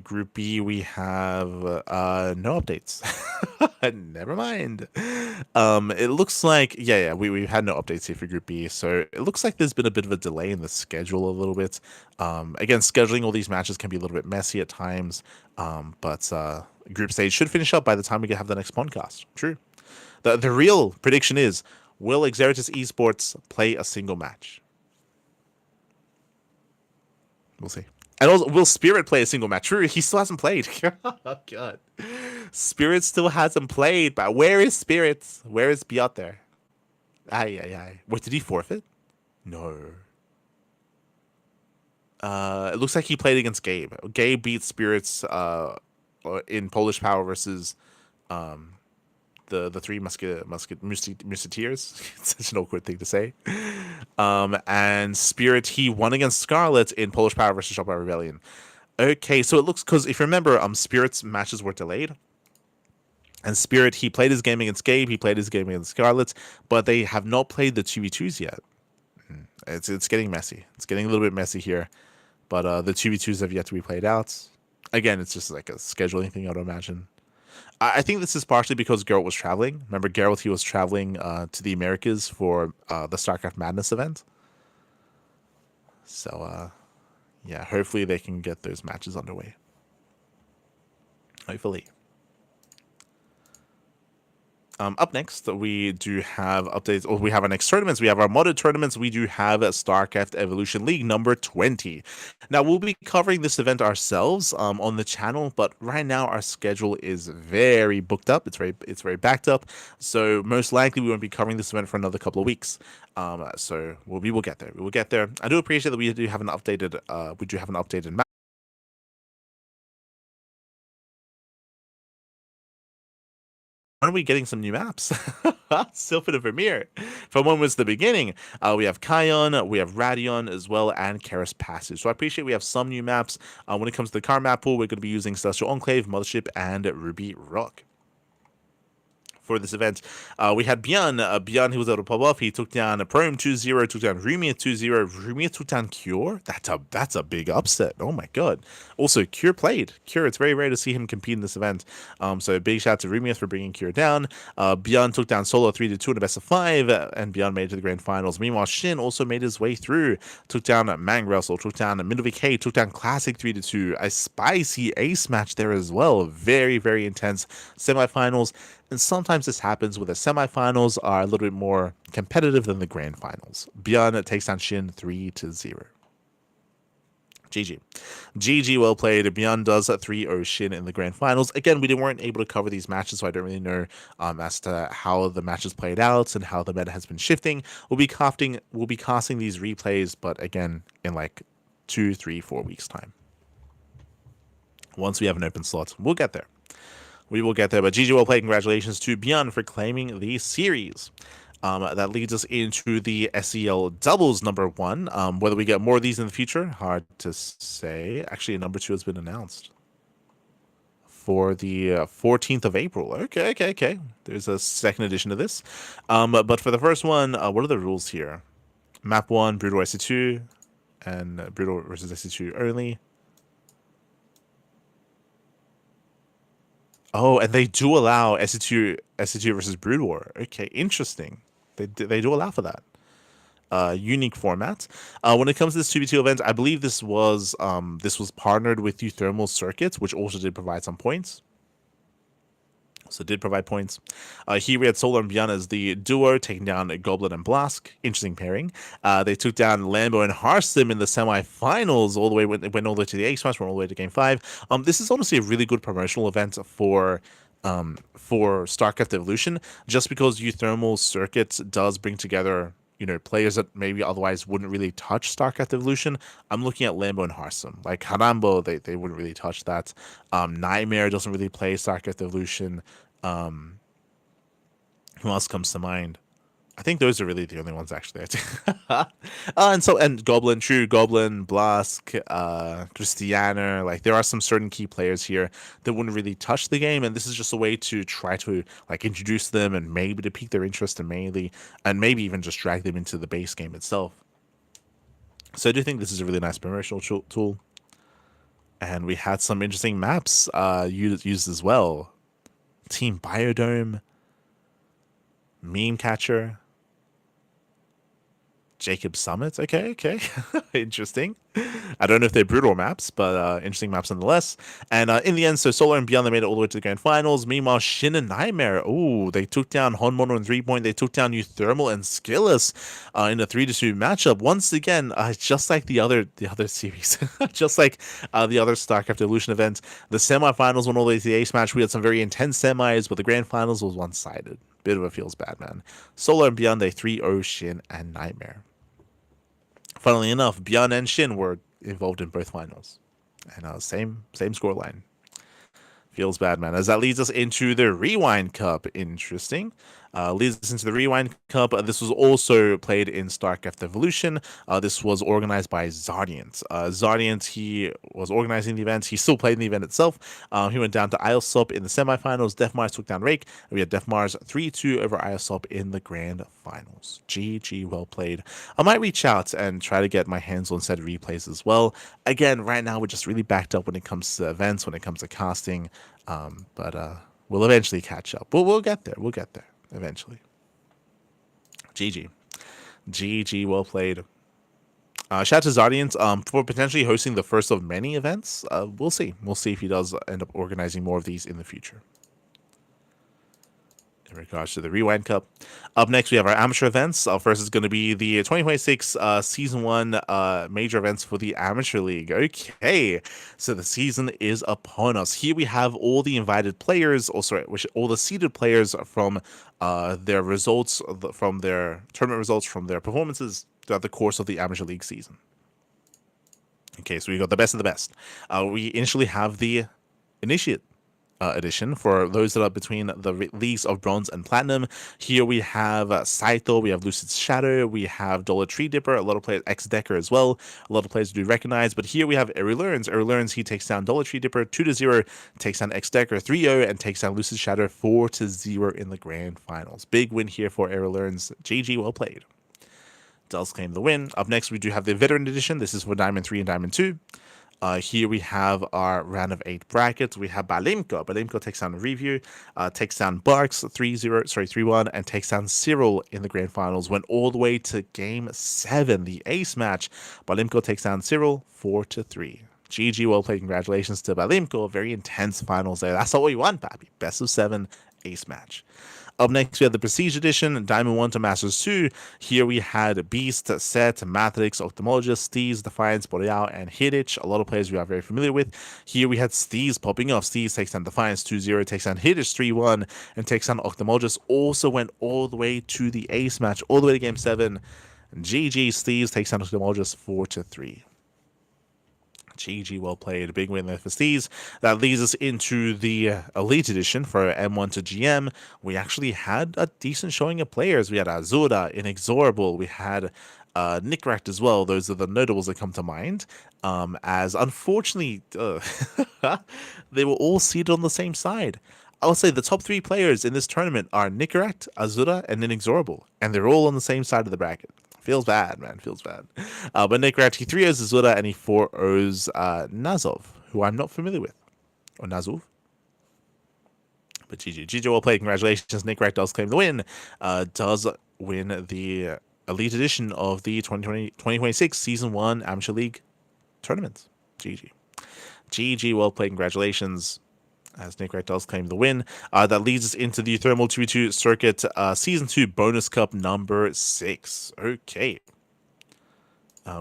Group B, we have no updates. Never mind. It looks like, we've had no updates here for Group B. So it looks like there's been a bit of a delay in the schedule a little bit. Again, scheduling all these matches can be a little bit messy at times. But group stage should finish up by the time we have the next podcast. True. The real prediction is, will Exeritus Esports play a single match? We'll see. And also, will Spirit play a single match? True, he still hasn't played. Oh, God. Spirit still hasn't played, but where is Spirit? Where is Biot there? Wait, did he forfeit? No. It looks like he played against Gabe. Gabe beat Spirits in Polish Power versus the three Musketeers. It's such an awkward thing to say. And Spirit, he won against Scarlet in Polish Power versus Shopware Rebellion. Okay, so it looks, because if you remember, Spirit's matches were delayed. And Spirit, he played his game against Gabe, he played his game against Scarlet, but they have not played the 2v2s yet. It's getting messy. It's getting a little bit messy here. But the 2v2s have yet to be played out. Again, it's just like a scheduling thing, I would imagine. I think this is partially because Geralt was traveling. Remember, Geralt, he was traveling to the Americas for the StarCraft Madness event. So, yeah, hopefully they can get those matches underway. Hopefully. Up next, we do have updates. We have our next tournaments. We have our modded tournaments. We do have StarCraft Evolution League number 20. Now, we'll be covering this event ourselves on the channel, but right now our schedule is very booked up. It's very backed up. So most likely we won't be covering this event for another couple of weeks. So we will get there. We will get there. I do appreciate that we do have an updated map. When are we getting some new maps? Still for the premiere. From when was the beginning? We have Kion, we have Radion as well, and Karis Passage. So I appreciate we have some new maps. When it comes to the car map pool, we're going to be using Celestial Enclave, Mothership, and Ruby Rock. For this event, we had Bjorn. Bjorn, he was able to pop off. He took down Prome 2-0, took down Rumia 2-0. Rumia took down Cure. That's a big upset. Oh my god. Also, Cure played. Cure, it's very rare to see him compete in this event. So big shout out to Rumia for bringing Cure down. Bjorn took down Solo 3-2 in the best of 5, and Bjorn made it to the grand finals. Meanwhile, Shin also made his way through. Took down Mangressel, took down Middlevik K, took down Classic 3-2. A spicy ace match there as well. Very, very intense semifinals. And sometimes this happens where the semifinals are a little bit more competitive than the grand finals. Bjorn takes down Shin 3-0. GG. GG, well played. Beyond does 3-0 Shin in the grand finals. Again, we weren't able to cover these matches, so I don't really know as to how the matches played out and how the meta has been shifting. We'll be casting these replays, but again, in like 2, 3, 4 weeks' time. Once we have an open slot, we'll get there. We will get there, but GG, well played. Congratulations to Beyond for claiming the series. That leads us into the SEL doubles number 1. Whether we get more of these in the future, hard to say. Actually, number 2 has been announced for the 14th of April. Okay. There's a second edition of this. But for the first one, what are the rules here? Map 1, Brutal SC2, and Brutal versus SC2 only. Oh, and they do allow SC2 versus Brood War. Okay, interesting. They do allow for that. Unique format. When it comes to this 2v2 event, I believe this was partnered with Thermal Circuits, which also did provide some points. So did provide points. Here we had Solar and Beyond as the duo, taking down Goblin and Blask. Interesting pairing. They took down Lambo and Harstim in the semi-finals. All the way went all the way to the Ace match, went all the way to Game 5. This is honestly a really good promotional event for StarCraft Evolution, just because Thermal Circuits does bring together players that maybe otherwise wouldn't really touch StarCraft Evolution. I'm looking at Lambo and Harstim. Like Harambo, they wouldn't really touch that. Nightmare doesn't really play StarCraft Evolution. Who else comes to mind? I think those are really the only ones actually. and Goblin, Blask, Christiana, like there are some certain key players here that wouldn't really touch the game, and this is just a way to try to like introduce them and maybe to pique their interest in melee, and maybe even just drag them into the base game itself. So I do think this is a really nice promotional tool, and we had some interesting maps used as well. Team Biodome, Meme Catcher, Jacob Summit. Okay. Interesting. I don't know if they're brutal maps, but interesting maps nonetheless. And in the end, so Solar and Beyond, they made it all the way to the grand finals. Meanwhile, Shin and Nightmare, they took down Honmono and 3-point. They took down Thermal and Skillus in a 3-2 matchup. Once again, just like the other series, just like the other StarCraft Evolution event, the semifinals went all the way to the Ace match. We had some very intense semis, but the grand finals was one-sided. Bit of a feels bad, man. Solar and Beyond, they 3-0 Shin and Nightmare. Funnily enough, Beyond and Shin were involved in both finals. And same scoreline. Feels bad, man. As that leads us into the Rewind Cup. Interesting. Leads us into the Rewind Cup. This was also played in StarCraft Evolution. This was organized by Zardiant. Zardiant, he was organizing the event. He still played in the event itself. He went down to Iosop in the semifinals. Deathmars took down Rake. We had Deathmars 3-2 over Iosop in the grand finals. GG, well played. I might reach out and try to get my hands on said replays as well. Again, right now we're just really backed up when it comes to events, when it comes to casting. But we'll eventually catch up. We'll get there. We'll get there eventually. GG, well played. Shout out to Zardiant for potentially hosting the first of many events. We'll see if he does end up organizing more of these in the future. In regards to the Rewind Cup. Up next, we have our amateur events. First is going to be the 2026 Season 1 major events for the Amateur League. Okay, so the season is upon us. Here we have all the invited players, all the seeded players from their results, from their tournament results, from their performances throughout the course of the Amateur League season. Okay, so we got the best of the best. We initially have the Initiate edition for those that are between the leagues of Bronze and Platinum. Here we have Saito, we have Lucid Shadow, we have Dollar Tree Dipper, a lot of players, X-Decker as well, a lot of players do recognize, but here we have Eri Learns, he takes down Dollar Tree Dipper 2-0, takes down X-Decker 3-0, and takes down Lucid Shadow 4-0 in the grand finals. Big win here for Eri Learns. GG, well played. Does claim the win. Up next, we do have the Veteran Edition. This is for Diamond 3 and Diamond 2. Here we have our round of 8 brackets. We have Balimko. Balimko takes down Review, takes down Barks 3-1, and takes down Serral in the grand finals. Went all the way to Game 7, the ace match. Balimko takes down Serral 4-3. GG, well played. Congratulations to Balimko. Very intense finals there. That's all we want, baby. Best of 7 ace match. Up next, we had the Prestige Edition, Diamond 1 to Masters 2. Here we had Beast, Set, Mathlix, Ophthalmologist, Steez, Defiance, Boreal, and Hidditch. A lot of players we are very familiar with. Here we had Steez popping off. Steez takes down Defiance 2-0, takes down Hidditch 3-1, and takes down Ophthalmologist. Also went all the way to the ace match, all the way to Game 7. GG, Steez takes down Ophthalmologist 4-3. GG, well played. Big win there for Steez. That leads us into the Elite Edition for M1 to GM. We actually had a decent showing of players. We had Azura, Inexorable. We had Nickrat as well. Those are the notables that come to mind. As unfortunately, they were all seated on the same side. I would say the top 3 players in this tournament are Nickrat, Azura, and Inexorable. And they're all on the same side of the bracket. Feels bad, man. Feels bad. But Nickrat, he 3-0s Azura and he 4-0s Nazov, who I'm not familiar with. Or Nazov. But GG. GG, well played. Congratulations. Nickrat does claim the win. Does win the Elite Edition of the 2026 Season 1 Amateur League tournament. GG. GG, well played. Congratulations. As Nickrat does claim the win. That leads us into the Thermal 2v2 Circuit Season 2 Bonus Cup number 6. Okay.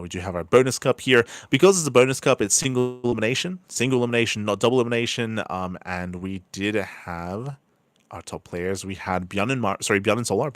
We do have our bonus cup here. Because it's a bonus cup, it's single elimination. Single elimination, not double elimination. And we did have our top players. We had Bjorn and Solar.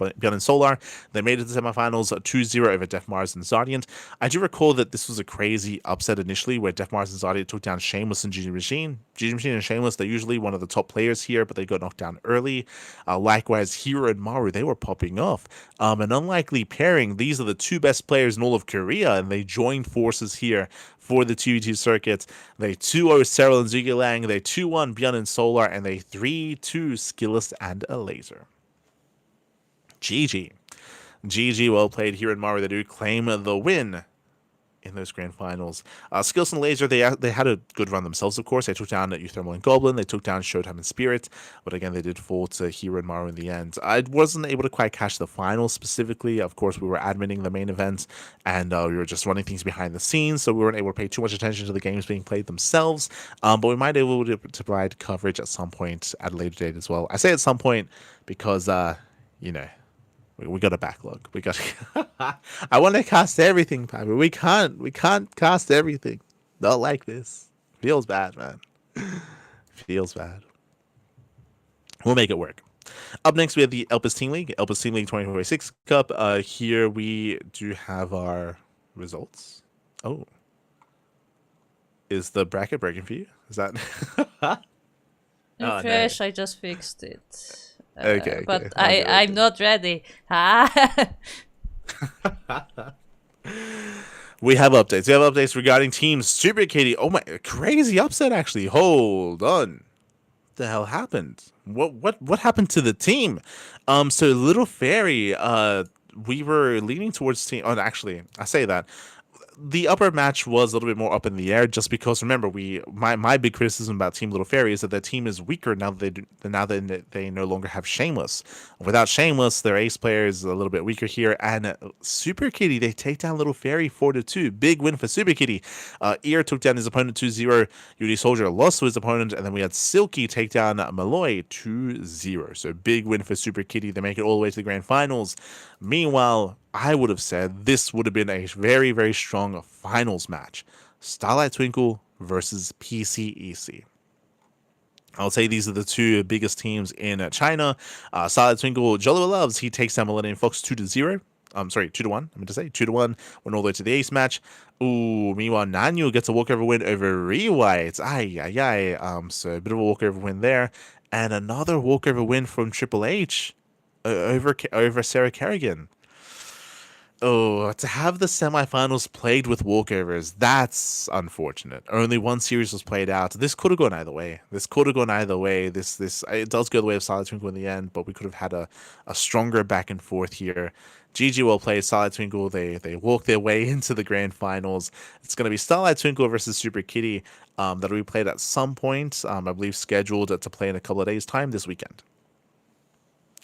They made it to the semifinals 2-0 over Def Mars and Zardiant. I do recall that this was a crazy upset initially where Def Mars and Zardiant took down Shameless and Gigi Machine. Gigi Machine and Shameless, they're usually one of the top players here, but they got knocked down early. Likewise, Hero and Maru, they were popping off. An unlikely pairing. These are the 2 best players in all of Korea, and they joined forces here for the 2v2 circuit. They 2-0 Serral and Zugelang, they 2-1 Bjorn and Solar, and they 3-2 Skillist and a Laser. GG. GG, well played here in Maru. They do claim the win in those grand finals. Skills and Laser, they had a good run themselves, of course. They took down Euthermal and Goblin. They took down Showtime and Spirit. But again, they did fall to Hero and Maru in the end. I wasn't able to quite catch the finals specifically. Of course, we were adminning the main event, and we were just running things behind the scenes, so we weren't able to pay too much attention to the games being played themselves. But we might be able to provide coverage at some point at a later date as well. I say at some point because, you know, we got a backlog. We got. I want to cast everything, Piper. We can't cast everything. Not like this. Feels bad, man. Feels bad. We'll make it work. Up next, we have the Elpis Team League. Elpis Team League 2026 Cup. Here we do have our results. Oh, is the bracket breaking for you? Is that? Crash, no. I just fixed it. Okay, but I'm not ready. We have updates. We have updates regarding teams. Super Katie. Oh my, crazy upset actually. Hold on. What the hell happened? What happened to the team? So Little Fairy, we were leaning towards team. Oh, actually, I say that. The upper match was a little bit more up in the air just because, remember, my big criticism about Team Little Fairy is that their team is weaker now that they no longer have Shameless. Without Shameless, their ace player is a little bit weaker here. And Super Kitty, they take down Little Fairy 4-2. Big win for Super Kitty. Ear took down his opponent 2-0. UD Soldier lost to his opponent. And then we had Silky take down Malloy 2-0. So big win for Super Kitty. They make it all the way to the grand finals. Meanwhile, I would have said this would have been a very, very strong finals match. Starlight Twinkle versus PCEC. I'll say these are the 2 biggest teams in China. Starlight Twinkle, Jolly Loves, he takes down Millennium Fox 2-0. 2-1. I meant to say 2-1. Went all the way to the ace match. Ooh, meanwhile, Nanyu gets a walkover win over Rewhite. So a bit of a walkover win there. And another walkover win from Triple H over Sarah Kerrigan. Oh, to have the semifinals played with walkovers, that's unfortunate. Only one series was played out. This could have gone either way. This it does go the way of Starlight Twinkle in the end, but we could have had a stronger back and forth here. GG well played. Starlight Twinkle, they walk their way into the grand finals. It's going to be Starlight Twinkle versus Super Kitty that'll be played at some point, I believe scheduled to play in a couple of days' time this weekend.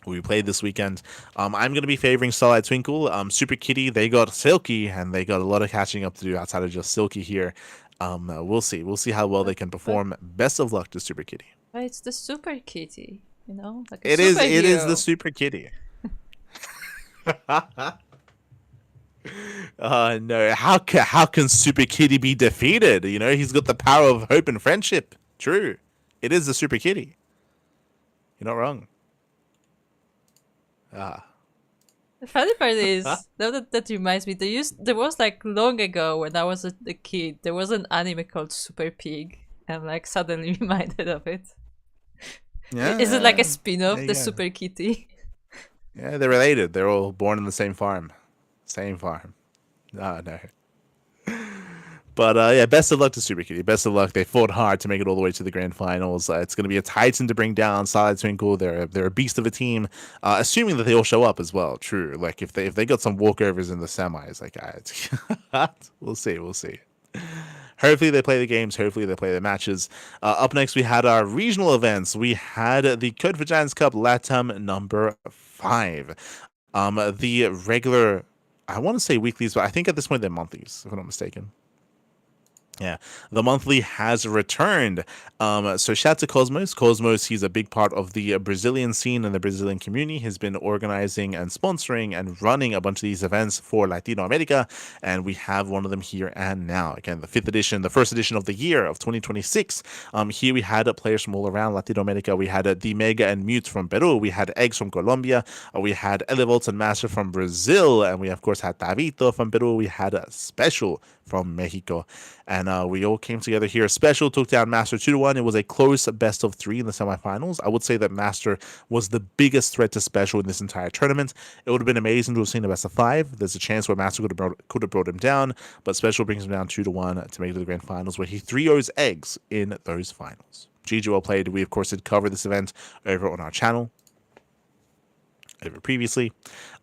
We played this weekend. I'm going to be favoring Starlight Twinkle. Super Kitty, they got Silky, and they got a lot of catching up to do outside of just Silky here. We'll see. We'll see how well they can perform. Best of luck to Super Kitty. It's the Super Kitty. You know, like a It is the superhero. Super Kitty. No, how can Super Kitty be defeated? You know, he's got the power of hope and friendship. True, it is the Super Kitty. You're not wrong. Ah, The funny part is, now that reminds me, there was like long ago when I was a kid, there was an anime called Super Pig. I'm like suddenly reminded of it. Is it like a yeah. There spin-off, you the go. Super Kitty? Yeah, they're related. They're all born in the same farm. Same farm. Ah, no. But yeah, best of luck to Super Kitty. Best of luck. They fought hard to make it all the way to the grand finals. It's going to be a titan to bring down. Solid Twinkle. They're a beast of a team. Assuming that they all show up as well. True. Like if they got some walkovers in the semis, like we'll see. We'll see. Hopefully they play the games. Hopefully they play the matches. Up next, we had our regional events. We had the Code for Giants Cup Latam number 5. The regular, I want to say weeklies, but I think at this point they're monthlies, if I'm not mistaken. Yeah, the monthly has returned. So shout out to Cosmos. Cosmos, he's a big part of the Brazilian scene and the Brazilian community. Has been organizing and sponsoring and running a bunch of these events for Latino America, and we have one of them here and now. Again, the 5th edition, the first edition of the year of 2026. Here we had players from all around Latino America. We had the Mega and Mute from Peru. We had Eggs from Colombia. We had Elevolts and Master from Brazil, and we of course had Tavito from Peru. We had a Special from Mexico. And we all came together here. Special took down Master 2-1. It was a close best of 3 in the semifinals. I would say that Master was the biggest threat to Special in this entire tournament. It would have been amazing to have seen a best of 5. There's a chance where Master could have brought him down, but Special brings him down 2-1 to make it to the grand finals, where he 3-0s Eggs in those finals. GG well played. We, of course, did cover this event over on our channel over previously.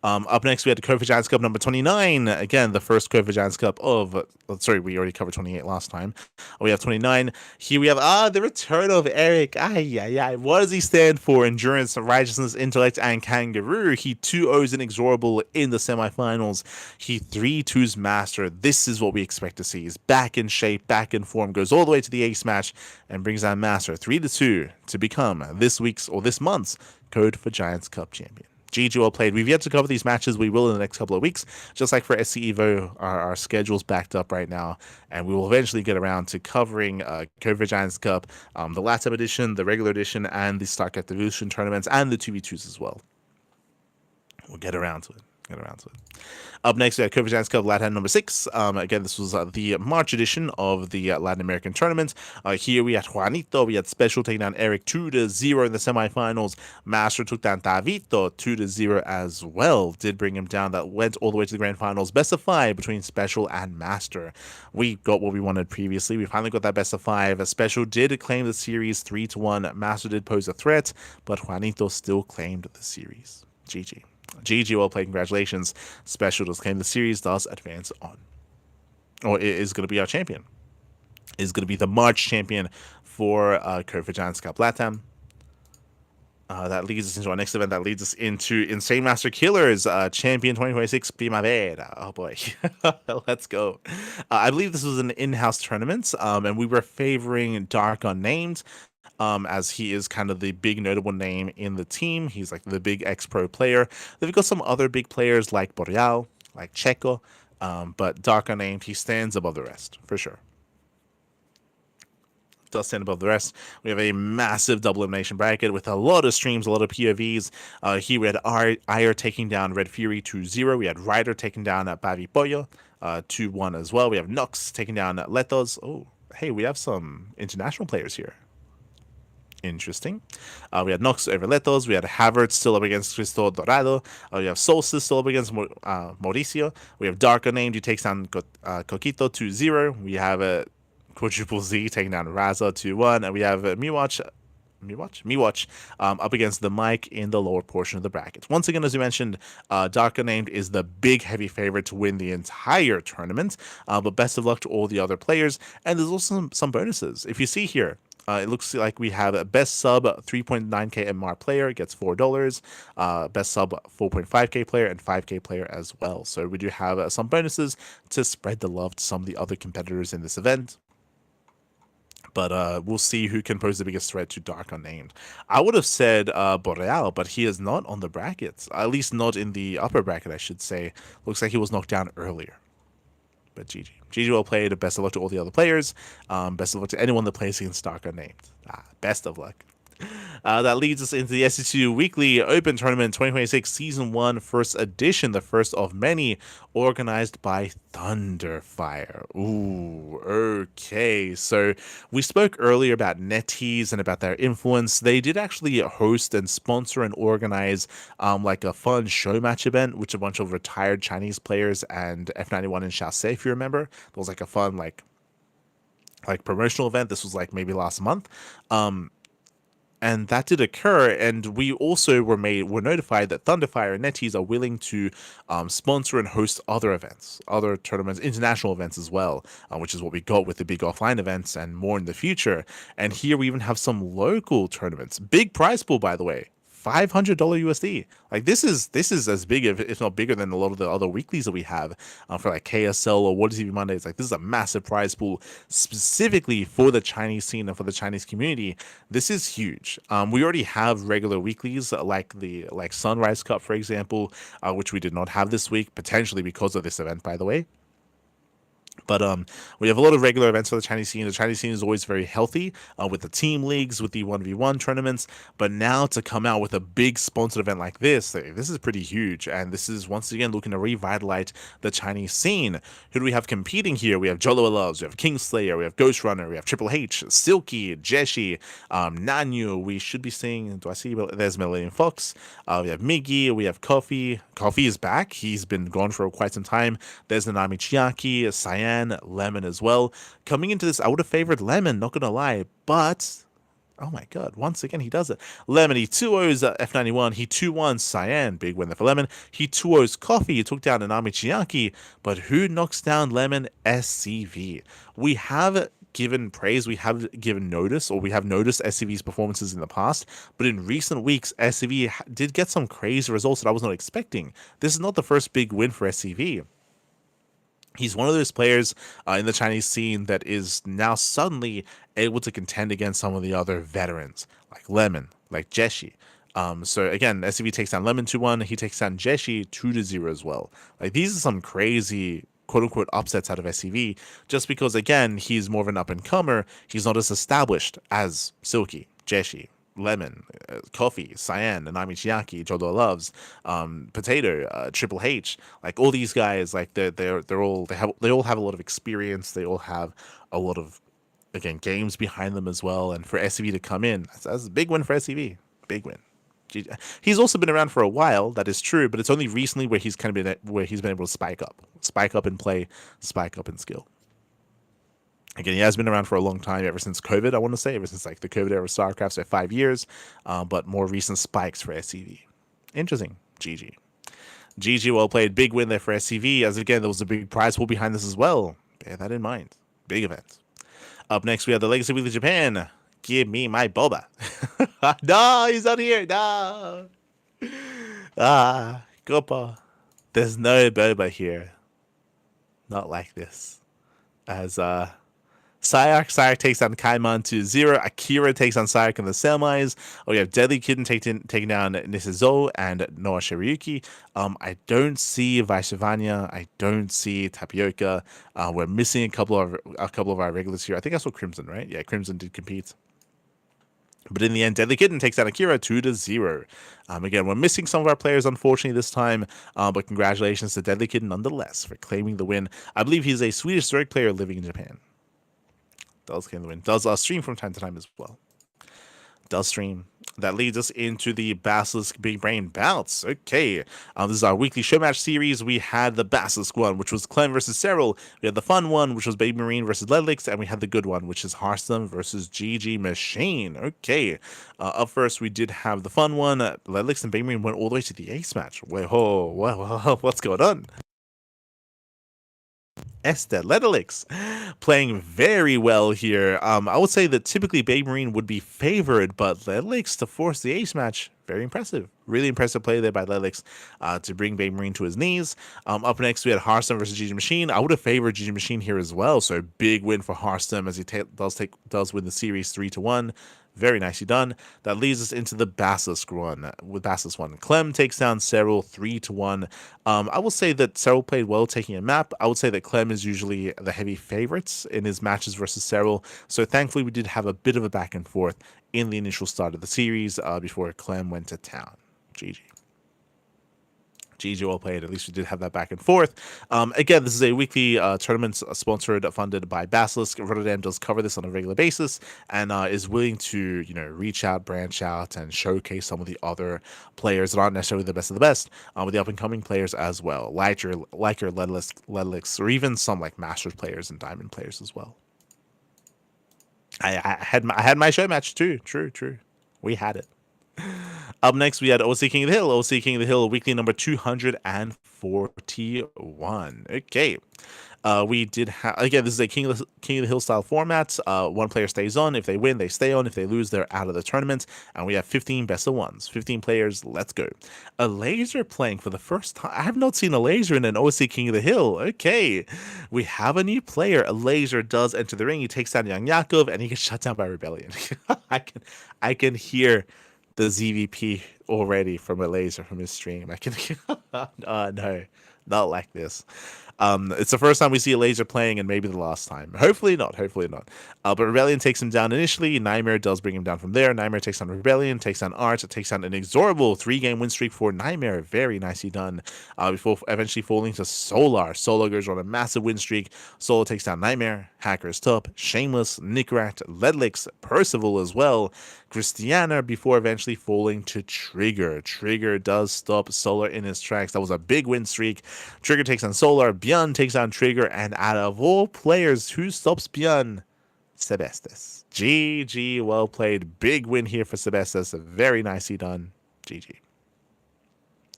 Up next, we had the Code for Giants Cup number 29. Again, the first Code for Giants Cup of... sorry, we already covered 28 last time. We have 29. Here we have, the return of Eric. What does he stand for? Endurance, righteousness, intellect, and kangaroo. He 2-0s Inexorable in the semifinals. He 3-2s Master. This is what we expect to see. He's back in shape, back in form, goes all the way to the ace match, and brings down Master 3-2 to become this week's, or this month's, Code for Giants Cup champion. GG well played. We've yet to cover these matches. We will in the next couple of weeks. Just like for SC Evo, our schedule's backed up right now, and we will eventually get around to covering Code for Giants Cup, the Latam edition, the regular edition, and the StarCraft Evolution tournaments, and the 2v2s as well. We'll get around to it. Up next, we have Code for Giants Cup Latin number 6. Again, this was the March edition of the Latin American tournament. Here we had Juanito. We had Special taking down Eric 2-0 in the semifinals. Master took down Tavito 2-0 as well. Did bring him down. That went all the way to the grand finals. Best of 5 between Special and Master. We got what we wanted previously. We finally got that best of 5. Special did claim the series 3-1. Master did pose a threat, but Juanito still claimed the series. GG well played. Congratulations. Special does claim the series, does advance on. Or is going to be our champion. Is going to be the March champion for Code for Giants Cup Latam. That leads us into our next event. That leads us into Insane Master Killers Champion 2026 Primavera. Oh boy. Let's go. I believe this was an in-house tournament, and we were favoring Dark Unnamed. As he is kind of the big notable name in the team. He's like the big ex-pro player. They've got some other big players like Boreal, like Checo, but Dark Unnamed, he stands above the rest, for sure. Does stand above the rest. We have a massive double elimination bracket with a lot of streams, a lot of POVs. Here we had Ire taking down Red Fury 2-0. We had Ryder taking down Bavi Pollo 2-1 as well. We have Nox taking down Letos. Oh, hey, we have some international players here. Interesting. We had Nox over Letos. We had Havertz still up against Cristo Dorado. We have Solstice still up against Mauricio. We have Dark Unnamed who takes down Coquito 2-0. We have Quadruple Z taking down Raza 2-1. And we have Miwatch up against the Mike in the lower portion of the bracket. Once again, as we mentioned, Dark Unnamed is the big heavy favorite to win the entire tournament. But best of luck to all the other players. And there's also some bonuses. If you see here, it looks like we have a best sub 3.9k MR player gets $4, best sub 4.5k player and 5k player as well. So we do have some bonuses to spread the love to some of the other competitors in this event. But we'll see who can pose the biggest threat to Dark Unnamed. I would have said Boreal, but he is not on the brackets. At least not in the upper bracket, I should say. Looks like he was knocked down earlier. But GG. GG well played. Best of luck to all the other players. Best of luck to anyone that plays against Dark Unnamed. Best of luck. That leads us into the SC2 Weekly Open Tournament 2026 Season 1 First Edition, the first of many, organized by Thunderfire. Ooh, okay. So we spoke earlier about NetEase and about their influence. They did actually host and sponsor and organize like a fun show match event, which a bunch of retired Chinese players and F91 and Shaoxi, if you remember. It was like a fun like promotional event. This was like maybe last month. And that did occur, and we also were notified that Thunderfire and NetEase are willing to sponsor and host other events, other tournaments, international events as well, which is what we got with the big offline events and more in the future. And here we even have some local tournaments. Big prize pool, by the way. $500 USD. Like this is as big, if not bigger, than a lot of the other weeklies that we have for like KSL or What Is TV Mondays. Like this is a massive prize pool specifically for the Chinese scene and for the Chinese community. This is huge. We already have regular weeklies like Sunrise Cup, for example, which we did not have this week, potentially because of this event, by the way. But we have a lot of regular events for the Chinese scene. The Chinese scene is always very healthy with the team leagues, with the 1v1 tournaments. But now to come out with a big sponsored event like this is pretty huge. And this is once again looking to revitalize the Chinese scene. Who do we have competing here? We have Jolo Loves, we have Kingslayer, we have Ghost Runner, we have Triple H, Silky, Jeshi, Nanyu. We should be seeing, do I see? There's Millennium Fox. We have Miggy, we have Coffee. Coffee is back. He's been gone for quite some time. There's Nanami Chiaki, Cyan, Lemon as well. Coming into this, I would have favored Lemon, not gonna lie, but oh my god, once again he does it. Lemon, he 2-0s F91, he 2-1 Cyan, big win there for Lemon. He 2-0s Coffee, he took down Nanami Chiaki, but who knocks down Lemon? SCV. We have given praise, we have given notice, or we have noticed SCV's performances in the past, but in recent weeks, SCV did get some crazy results that I was not expecting. This is not the first big win for SCV. He's one of those players in the Chinese scene that is now suddenly able to contend against some of the other veterans, like Lemon, like Jeshi. So again, SCV takes down Lemon 2-1, he takes down Jeshi 2-0 as well. Like these are some crazy quote-unquote upsets out of SCV, just because again, he's more of an up-and-comer, he's not as established as Silky, Jeshi, Lemon, Coffee, Cyan, Nanami Chiaki, Jodo Loves, Potato, Triple H, like all these guys, like they all have a lot of experience. They all have a lot of, again, games behind them as well. And for SCV to come in, that's a big win for SCV. Big win. He's also been around for a while, that is true, but it's only recently where he's been able to spike up in play, spike up in skill. Again, he has been around for a long time, ever since COVID, I want to say, ever since like the COVID era of StarCraft, so 5 years, but more recent spikes for SCV. Interesting. GG. GG, well played. Big win there for SCV, as again, there was a big prize pool behind this as well. Bear that in mind. Big event. Up next, we have the Legacy Weekly Japan. Give me my boba. No, he's not here. No. Gopa. There's no boba here. Not like this. As, Sayak takes down Kaiman 2-0. Akira takes on Sayak in the semis. We have Deadly Kitten taking down Nisizo and Noah Shirayuki. I don't see Vaishravanya. I don't see Tapioca. We're missing a couple of our regulars here. I think I saw Crimson, right? Yeah, Crimson did compete. But in the end, Deadly Kitten takes down Akira 2-0. Again, we're missing some of our players, unfortunately, this time. But congratulations to Deadly Kitten nonetheless for claiming the win. I believe he's a Swedish Zerg player living in Japan. Does claim the win. Does stream from time to time as well. Does stream. That leads us into the Basilisk Big Brain Bouts. Okay. This is our weekly show match series. We had the Basilisk one, which was Clem versus Serral. We had the fun one, which was Baby Marine versus Ledlix. And we had the good one, which is Hearthstone versus GG Machine. Okay. Up first, we did have the fun one. Ledlix and Baby Marine went all the way to the ace match. What's going on? Esther Ledlix playing very well here. I would say that typically Baby Marine would be favored, but Ledlix to force the ace match, very impressive. Really impressive play there by Lelix to bring Babe Marine to his knees. Up next, we had Hearthstone versus GG Machine. I would have favored GG Machine here as well. So big win for Hearthstone as he does win the series 3-1. Very nicely done. That leads us into the Basilisk run. With Basilisk 1, Clem takes down Serral 3-1. I will say that Serral played well taking a map. I would say that Clem is usually the heavy favorites in his matches versus Serral. So thankfully, we did have a bit of a back and forth in the initial start of the series before Clem went to town. GG. GG, well played. At least we did have that back and forth. Again, this is a weekly tournament sponsored, funded by Basilisk. Rotterdam does cover this on a regular basis and is willing to, reach out, branch out, and showcase some of the other players that aren't necessarily the best of the best, with the up-and-coming players as well, like your Ledlix, or even some like Masters players and Diamond players as well. I had my show match too. True. We had it. Up next, we had OC King of the Hill. OC King of the Hill, weekly number 241. Okay. We did have, again, this is a King of the Hill style format. One player stays on. If they win, they stay on. If they lose, they're out of the tournament. And we have 15 best of ones. 15 players. Let's go. A laser playing for the first time. I have not seen a laser in an OC King of the Hill. Okay. We have a new player. A laser does enter the ring. He takes down Young Yakov and he gets shut down by Rebellion. I can hear the ZVP already from a laser from his stream. I can no, not like this. It's the first time we see a laser playing and maybe the last time. Hopefully not. But Rebellion takes him down initially. Nightmare does bring him down from there. Nightmare takes on Rebellion, takes on Art, takes on an inexorable 3-game win streak for Nightmare. Very nicely done. Before eventually falling to Solar. Solar goes on a massive win streak. Solar takes down Nightmare, Hacker's Top, Shameless, Nickrat, Ledlix, Percival as well. Christiana before eventually falling to Trigger. Trigger does stop Solar in his tracks. That was a big win streak. Trigger takes on Solar. Björn takes on Trigger. And out of all players, who stops Björn? Sebestus. GG, well played. Big win here for Sebestus. Very nicely done. GG.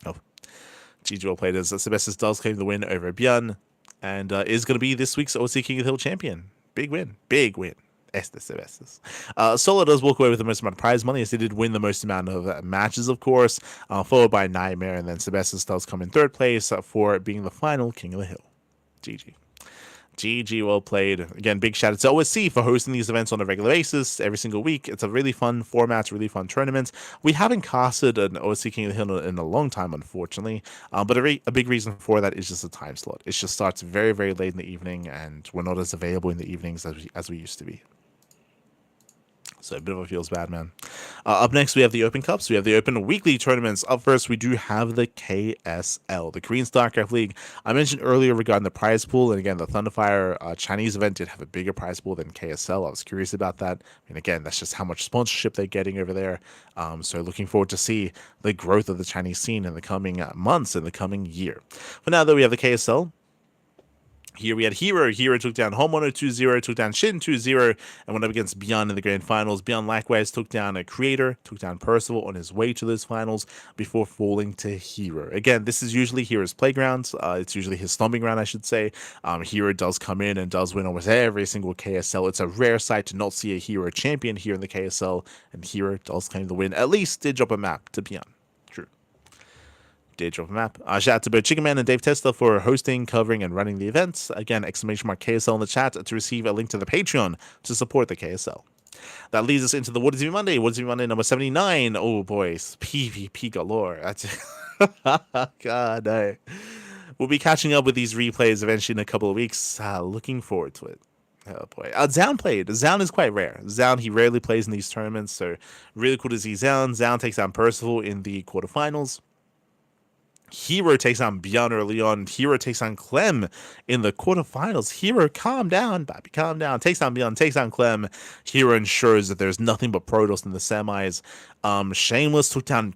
Oh, GG, well played. As Sebestus does claim the win over Björn. And is going to be this week's OC King of the Hill champion. Big win. Solo does walk away with the most amount of prize money as they did win the most amount of matches, of course, followed by Nightmare, and then Sebestus does come in third place for being the final King of the Hill. GG, well played. Again, big shout out to OSC for hosting these events on a regular basis every single week. It's a really fun format, really fun tournament. We haven't casted an OSC King of the Hill in a long time, unfortunately, but a big reason for that is just the time slot. It just starts very, very late in the evening, and we're not as available in the evenings as we used to be. So a bit of a feels bad, man. Up next, we have the Open Cups. We have the Open Weekly Tournaments. Up first, we do have the KSL, the Korean StarCraft League. I mentioned earlier regarding the prize pool, and again, the Thunderfire Chinese event did have a bigger prize pool than KSL. I was curious about that. And again, that's just how much sponsorship they're getting over there. So looking forward to see the growth of the Chinese scene in the coming months, in the coming year. But now that we have the KSL, here we had Hero. Hero took down Homeowner 2-0, took down Shin 2-0, and went up against Beyond in the grand finals. Beyond likewise took down a Creator, took down Percival on his way to those finals before falling to Hero. Again, this is usually Hero's playground. It's usually his stomping ground, I should say. Hero does come in and does win almost every single KSL. It's a rare sight to not see a Hero champion here in the KSL, and Hero does claim the win. At least did drop a map to Beyond. Did drop a map. Shout out to both Chicken Man and Dave Testa for hosting, covering, and running the events. Again, exclamation mark KSL in the chat to receive a link to the Patreon to support the KSL. That leads us into the What Is It Monday? What Is It Monday number 79. Oh, boys. PvP galore. That's God, no. We'll be catching up with these replays eventually in a couple of weeks. Looking forward to it. Oh boy. Zound played. Zound is quite rare. Zound, he rarely plays in these tournaments, so really cool to see Zound. Zound takes on Percival in the quarterfinals. Hero takes on Björn early on. Hero takes on Clem in the quarterfinals. Hero, calm down, baby, calm down. Takes on Björn, takes on Clem. Hero ensures that there's nothing but Protoss in the semis. Shameless took down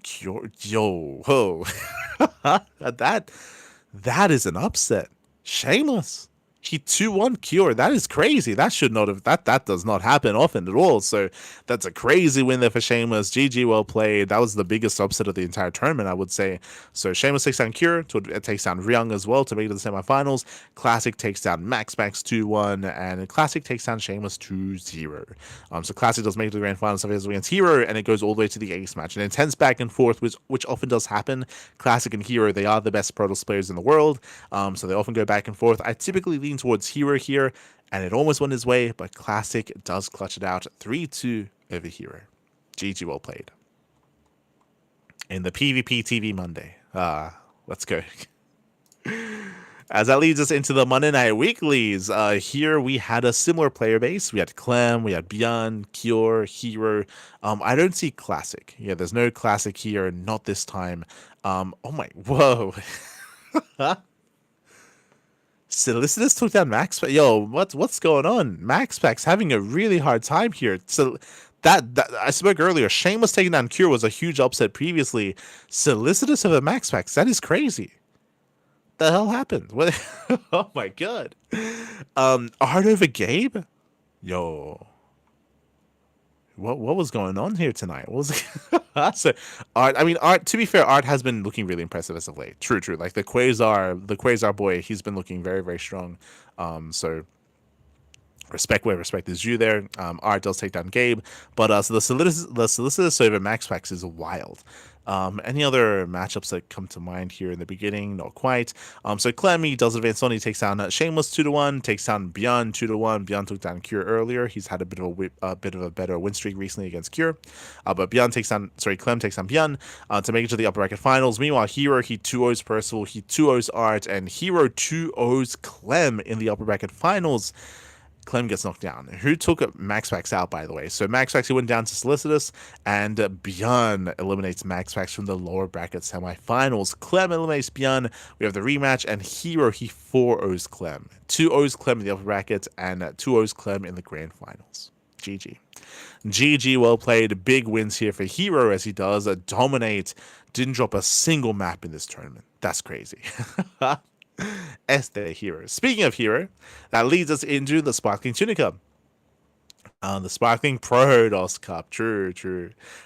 that is an upset. Shameless He 2-1 Cure. That is crazy. That should not have that does not happen often at all. So that's a crazy win there for Sheamus. GG, well played. That was the biggest upset of the entire tournament, I would say. So Sheamus takes down Cure, takes down Ryung as well to make it to the semifinals. Classic takes down Max 2-1, and Classic takes down Sheamus 2-0. So Classic does make it to the grand finals against Hero, and it goes all the way to the ace match. An intense back and forth, which often does happen. Classic and Hero, they are the best Protoss players in the world, so they often go back and forth. I typically lean towards Hero here, and it almost went his way, but Classic does clutch it out 3-2 over Hero. GG, well played. In the PvP TV Monday. Let's go. As that leads us into the Monday Night Weeklies. Here we had a similar player base. We had Clem, we had Beyond, Cure, Hero. I don't see Classic. Yeah, there's no Classic here, not this time. Oh my, whoa. Solicitous took down Max. Yo, what's going on? Max Pack's having a really hard time here. So that I spoke earlier. Sheamus taking down Cure was a huge upset previously. Solicitous over Max Packs. That is crazy. The hell happened? What? Oh my god. Art over Gabe? Yo. What was going on here tonight? What was so Art? I mean, Art. To be fair, Art has been looking really impressive as of late. True. Like the Quasar boy, he's been looking very, very strong. So respect where respect is due there. Art does take down Gabe, but so the Solicitous over Max Packs is wild. Any other matchups that come to mind here in the beginning? Not quite. So Clemmy does advance on. He takes down Shameless 2-1, takes down Beyond 2-1. Beyond took down Cure earlier. He's had a bit of a better win streak recently against Cure. But Clem takes down Beyond to make it to the upper bracket finals. Meanwhile, Hero, he 2-0s Percival, he 2-0s Art, and Hero 2-0s Clem in the upper bracket finals. Clem gets knocked down. Who took Max Pax out, by the way? So Max Pax, he went down to Solicitous, and Beyond eliminates Max Pax from the lower bracket semifinals. Clem eliminates Beyond. We have the rematch, and Hero, he 4-0s Clem. 2-0s Clem in the upper bracket, and 2-0s Clem in the grand finals. GG. GG, well played. Big wins here for Hero as he does dominate. Didn't drop a single map in this tournament. That's crazy. Este Hero. Speaking of Hero, that leads us into the Sparkling Tunica. The Sparkling Protoss Cup. True.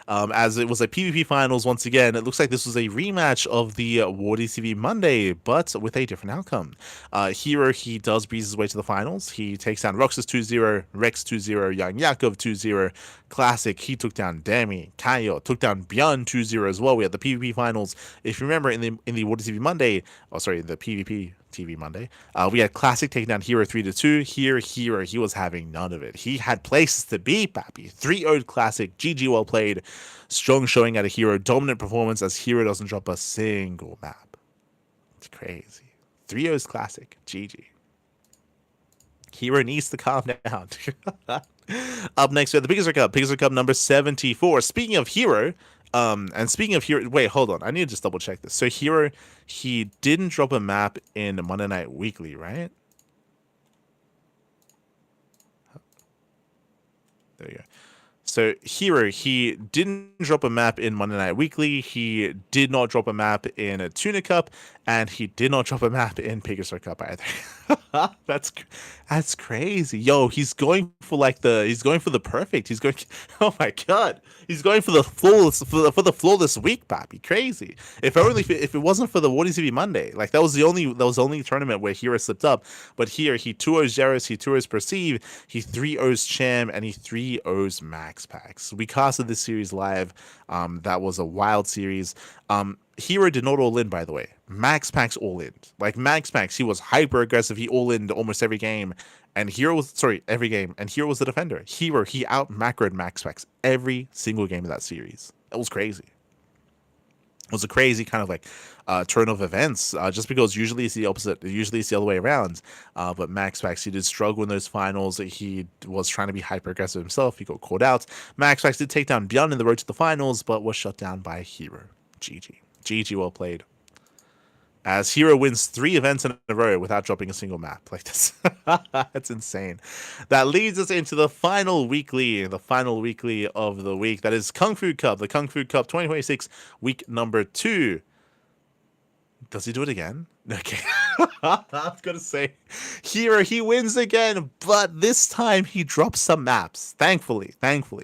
As it was a PvP finals once again, it looks like this was a rematch of the Wardy TV Monday, but with a different outcome. Hero, he does breeze his way to the finals. He takes down Roxas 2-0, Rex 2-0, Young Yakov 2-0. Classic, he took down Demi. Kaio took down Beyond 2-0 as well. We had the PvP finals. If you remember in the Wardy TV Monday, the PvP TV Monday, we had Classic taking down Hero 3-2. Hero, he was having none of it. He had places to be, pappy. 3-0 Classic. GG, well played. Strong showing out of Hero. Dominant performance as Hero doesn't drop a single map. It's crazy. 3-0's Classic. GG. Hero needs to calm down. Up next, we have the Bigger Cup number 74. Speaking of Hero, and speaking of Hero, wait, hold on. I need to just double check this. So Hero, he didn't drop a map in Monday Night Weekly, right? There you go. So Hero, he didn't drop a map in Monday Night Weekly. He did not drop a map in a Tuna Cup, and he did not drop a map in Pegasus Cup either. That's crazy. Yo, he's going for the perfect. He's going. Oh my god, he's going for the flawless week, pappy. Crazy. If it wasn't for the Wardy TV Monday, like that was the only tournament where Hero slipped up. But here he 2-0s Jairus, he 2-0s Perceive, he 3-0s Cham, and he 3-0s Max Packs. We casted this series live. That was a wild series. Hero did not all in, by the way. Max Packs all in. Like Max Packs, he was hyper aggressive. He all in almost every game. And Hero was every game. And Hero was the defender. Hero, he out macroed Max Packs every single game of that series. It was crazy. It was a crazy kind of like turn of events. Just because usually it's the opposite. Usually it's the other way around. But Max Packs, he did struggle in those finals. He was trying to be hyper aggressive himself. He got caught out. Max Packs did take down Beyond in the road to the finals, but was shut down by Hero. GG, well played. As Hero wins 3 events in a row without dropping a single map. Like this. That's insane. That leads us into the final weekly of the week. That is Kung Fu Cup. The Kung Fu Cup 2026 week number 2. Does he do it again? Okay. I was gonna say, here he wins again, but this time he drops some maps. Thankfully,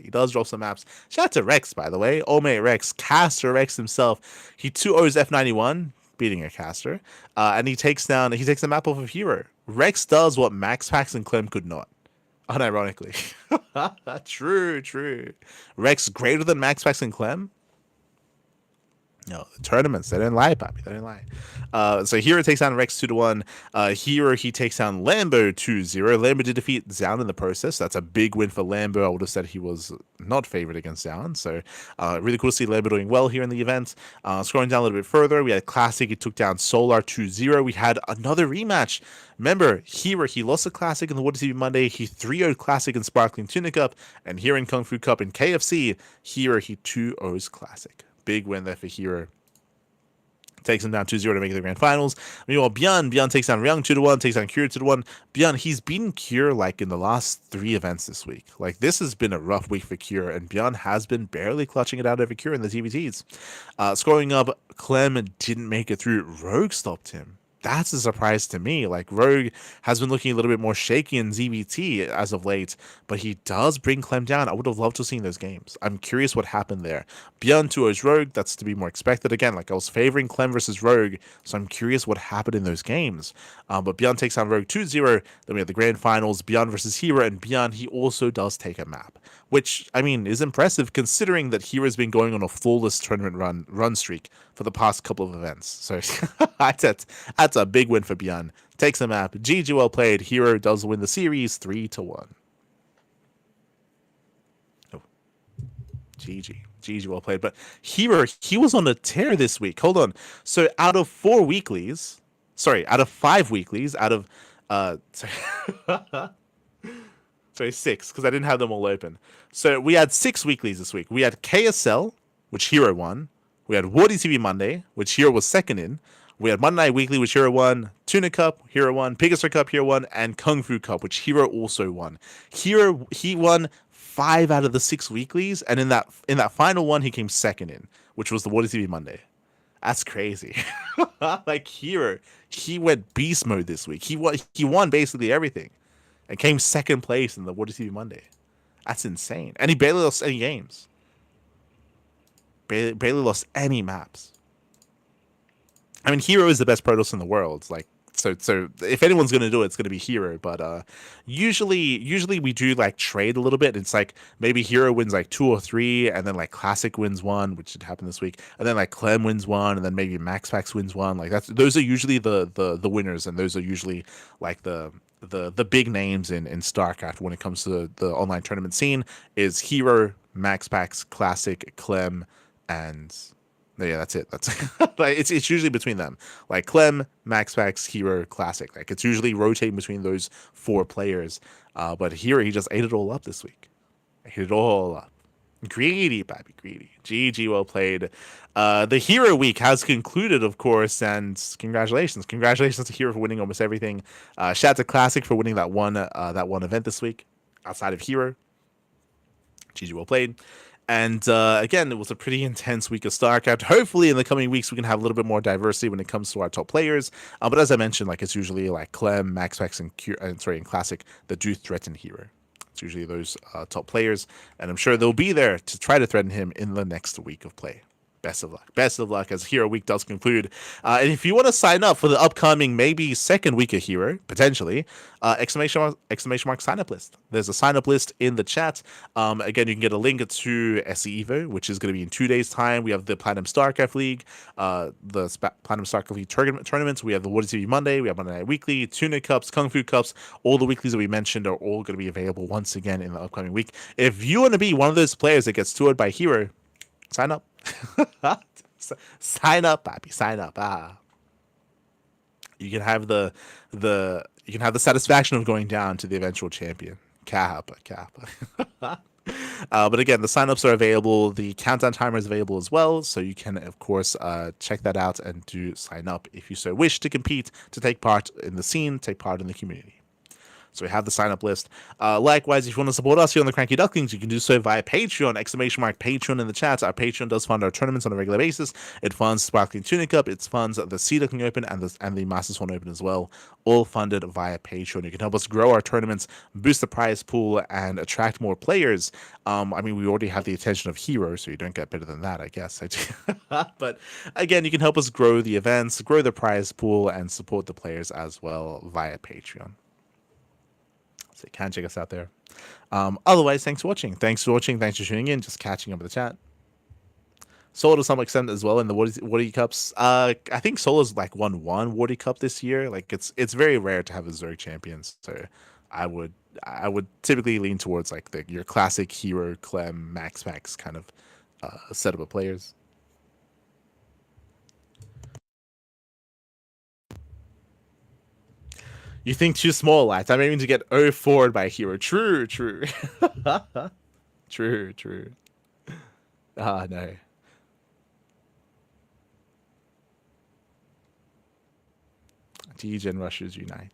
he does drop some maps. Shout out to Rex, by the way, old mate Rex, caster Rex himself. He 2-0s F91, beating a caster, and he takes the map off of Hero. Rex does what Max Pax and Clem could not. Unironically, true. Rex greater than Max Pax and Clem. No, the tournaments, they didn't lie, Poppy. They didn't lie. So Hero takes down Rex 2-1. Hero, he takes down Lambo 2-0. Lambo did defeat Zound in the process. That's a big win for Lambo. I would have said he was not favored against Zound. So really cool to see Lambo doing well here in the event. Scrolling down a little bit further, we had Classic. He took down Solar 2-0. We had another rematch. Remember, Hero, he lost a Classic in the Water TV Monday. He 3-0'd Classic in Sparkling Tuna Cup. And here in Kung Fu Cup in KFC, Hero, he 2-0's Classic. Big win there for Hero. Takes him down 2-0 to make it the grand finals. Meanwhile, Bjorn takes down Ryung 2-1, takes down Cure 2-1. Bjorn, he's beaten Cure like in the last 3 events this week. Like, this has been a rough week for Cure, and Bjorn has been barely clutching it out over Cure in the TVTs. Scoring up, Clem didn't make it through. Rogue stopped him. That's a surprise to me. Like, Rogue has been looking a little bit more shaky in ZVT as of late, but he does bring Clem down. I would have loved to have seen those games. I'm curious what happened there. Beyond 2-0's Rogue, that's to be more expected. Again, like, I was favoring Clem versus Rogue, so I'm curious what happened in those games. But Beyond takes on Rogue 2-0. Then we have the grand finals, Beyond versus Hero, and Beyond, he also does take a map, which, I mean, is impressive considering that Hero's been going on a flawless tournament run streak for the past couple of events. So that's a big win for Bjorn. Takes a map. GG, well played. Hero does win the series 3-1. Oh, GG, well played. But Hero, he was on a tear this week. Hold on. So out of 5 weeklies, out of sorry, 6, because I didn't have them all open. So we had 6 weeklies this week. We had KSL, which Hero won. We had Wardy TV Monday, which Hero was second in. We had Monday Night Weekly, which Hero won. Tuna Cup, Hero won. Pegasus Cup, Hero won. And Kung Fu Cup, which Hero also won. Hero, he won 5 out of the 6 weeklies, and in that final one, he came second in, which was the Wardy TV Monday. That's crazy. Like, Hero, he went beast mode this week. He won basically everything, and came second place in the Wardy TV Monday. That's insane. And he barely lost any games. Barely lost any maps. I mean, Hero is the best Protoss in the world. Like, so if anyone's gonna do it, it's gonna be Hero. But usually we do like trade a little bit. It's like maybe Hero wins like 2 or 3, and then like Classic wins 1, which did happen this week, and then like Clem wins 1, and then maybe Max Pax wins 1. Like, those are usually the winners, and those are usually like the big names in StarCraft when it comes to the online tournament scene. Is Hero, Max Pax, Classic, Clem, and yeah, that's it. That's like it's usually between them. Like Clem, Max Pax, Hero, Classic. Like, it's usually rotating between those 4 players. But Hero, he just ate it all up this week. Ate it all up. Greedy, baby, greedy. GG, well played. The Hero week has concluded, of course, and congratulations to Hero for winning almost everything. Shout out to Classic for winning that one event this week outside of Hero. GG, well played. And again, it was a pretty intense week of StarCraft. Hopefully, in the coming weeks, we can have a little bit more diversity when it comes to our top players. But as I mentioned, like, it's usually like Clem, Max Pax, and Classic that do threaten Hero. It's usually those top players, and I'm sure they'll be there to try to threaten him in the next week of play. Best of luck. Best of luck as Hero Week does conclude. And if you want to sign up for the upcoming maybe second week of Hero, potentially, exclamation mark sign up list. There's a sign up list in the chat. Again, you can get a link to SE Evo, which is going to be in 2 days' time. We have the Platinum StarCraft League, the Platinum StarCraft League tournaments. We have the Water TV Monday. We have Monday Night Weekly, Tuna Cups, Kung Fu Cups. All the weeklies that we mentioned are all going to be available once again in the upcoming week. If you want to be one of those players that gets toured by Hero, sign up. Sign up, Bobby. Sign up. You can have the satisfaction of going down to the eventual champion. Kappa. But again, the signups are available. The countdown timer is available as well, so you can, of course, check that out and do sign up if you so wish to compete, to take part in the scene, take part in the community. So we have the sign-up list. Likewise, if you want to support us here on the CranKy Ducklings, you can do so via Patreon, !Patreon in the chat. Our Patreon does fund our tournaments on a regular basis. It funds Sparkling Tunic Cup, it funds the Sea Duckling Open and the Masters One Open as well, all funded via Patreon. You can help us grow our tournaments, boost the prize pool, and attract more players. I mean, we already have the attention of heroes, so you don't get better than that, I guess. But again, you can help us grow the events, grow the prize pool, and support the players as well via Patreon. So you can check us out there. Otherwise, thanks for watching. Thanks for tuning in, just catching up with the chat. Solo to some extent as well in the Woody Cups. I think Solo's like won one Woody Cup this year. Like it's very rare to have a Zerg champion, so I would typically lean towards like your classic hero, Clem, Max kind of setup of players. You think too small, lads. I'm aiming to get 0 forward by a hero. True. True. Ah, no. Degen Rushers unite.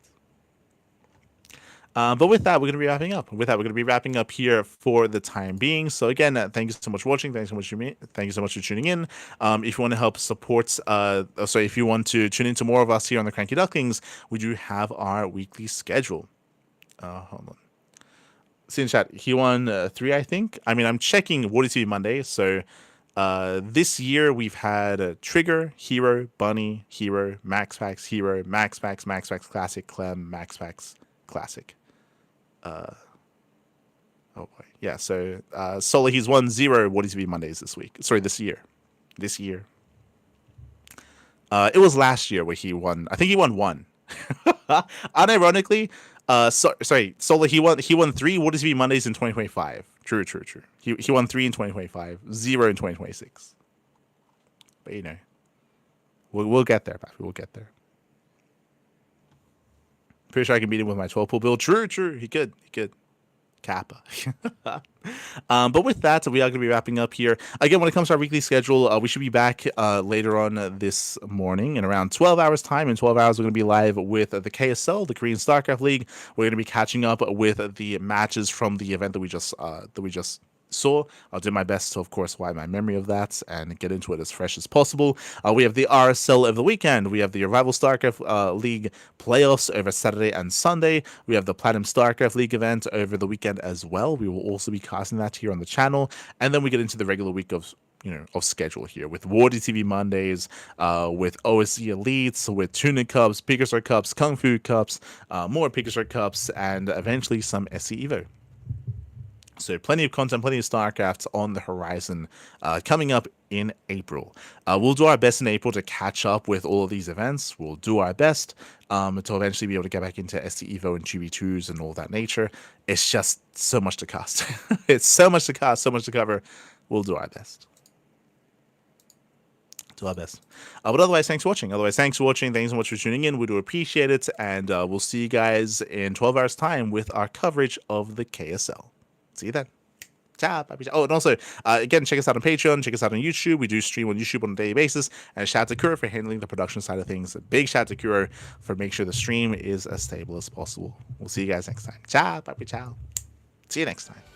But with that, we're going to be wrapping up. Here for the time being. So again, thank you so much for watching. Thank you so much for tuning in. If you want to help support, if you want to tune into more of us here on the CranKy Ducklings, we do have our weekly schedule. Hold on. See in chat, he won 3, I think. I mean, I'm checking Water TV Monday. So this year we've had Trigger, Hero, Bunny, Hero, Max Packs, Hero, Max Packs Classic, Clem, Max Packs Classic. Oh boy, yeah. So Solo, he's won 0 What is to be Mondays this year. It was last year where he won. I think he won 1. Unironically, Solo, he won 3 What is to be Mondays in 2025. True. He won 3 in 2025, 0 in 2026. But you know, we'll get there, Pappy. We'll get there. Pretty sure I can beat him with my 12 pool build. True. He could. Kappa. But with that, we are going to be wrapping up here. Again, when it comes to our weekly schedule, we should be back later on this morning in around 12 hours time. In 12 hours, we're going to be live with the KSL, the Korean StarCraft League. We're going to be catching up with the matches from the event that we just saw. I'll do my best to, of course, wipe my memory of that and get into it as fresh as possible. We have the RSL of the weekend. We have the Revival StarCraft League playoffs over Saturday and Sunday. We have the Platinum StarCraft League event over the weekend as well. We will also be casting that here on the channel. And then we get into the regular week of schedule here with Wardy TV Mondays, with OSC Elites, with Tunic Cups, Pickerstar Cups, Kung Fu Cups, more Pickerstar Cups, and eventually some SC Evo. So plenty of content, plenty of StarCraft on the horizon coming up in April. We'll do our best in April to catch up with all of these events. We'll do our best to eventually be able to get back into SC Evo and GB2s and all that nature. It's just so much to cast. It's so much to cast, so much to cover. We'll do our best. But otherwise, thanks for watching. Thanks so much for tuning in. We do appreciate it. And we'll see you guys in 12 hours time with our coverage of the KSL. See you then. Ciao. Oh, and also, again, check us out on Patreon. Check us out on YouTube. We do stream on YouTube on a daily basis. And shout out to Kuro for handling the production side of things. A big shout out to Kuro for making sure the stream is as stable as possible. We'll see you guys next time. Ciao. Ciao. See you next time.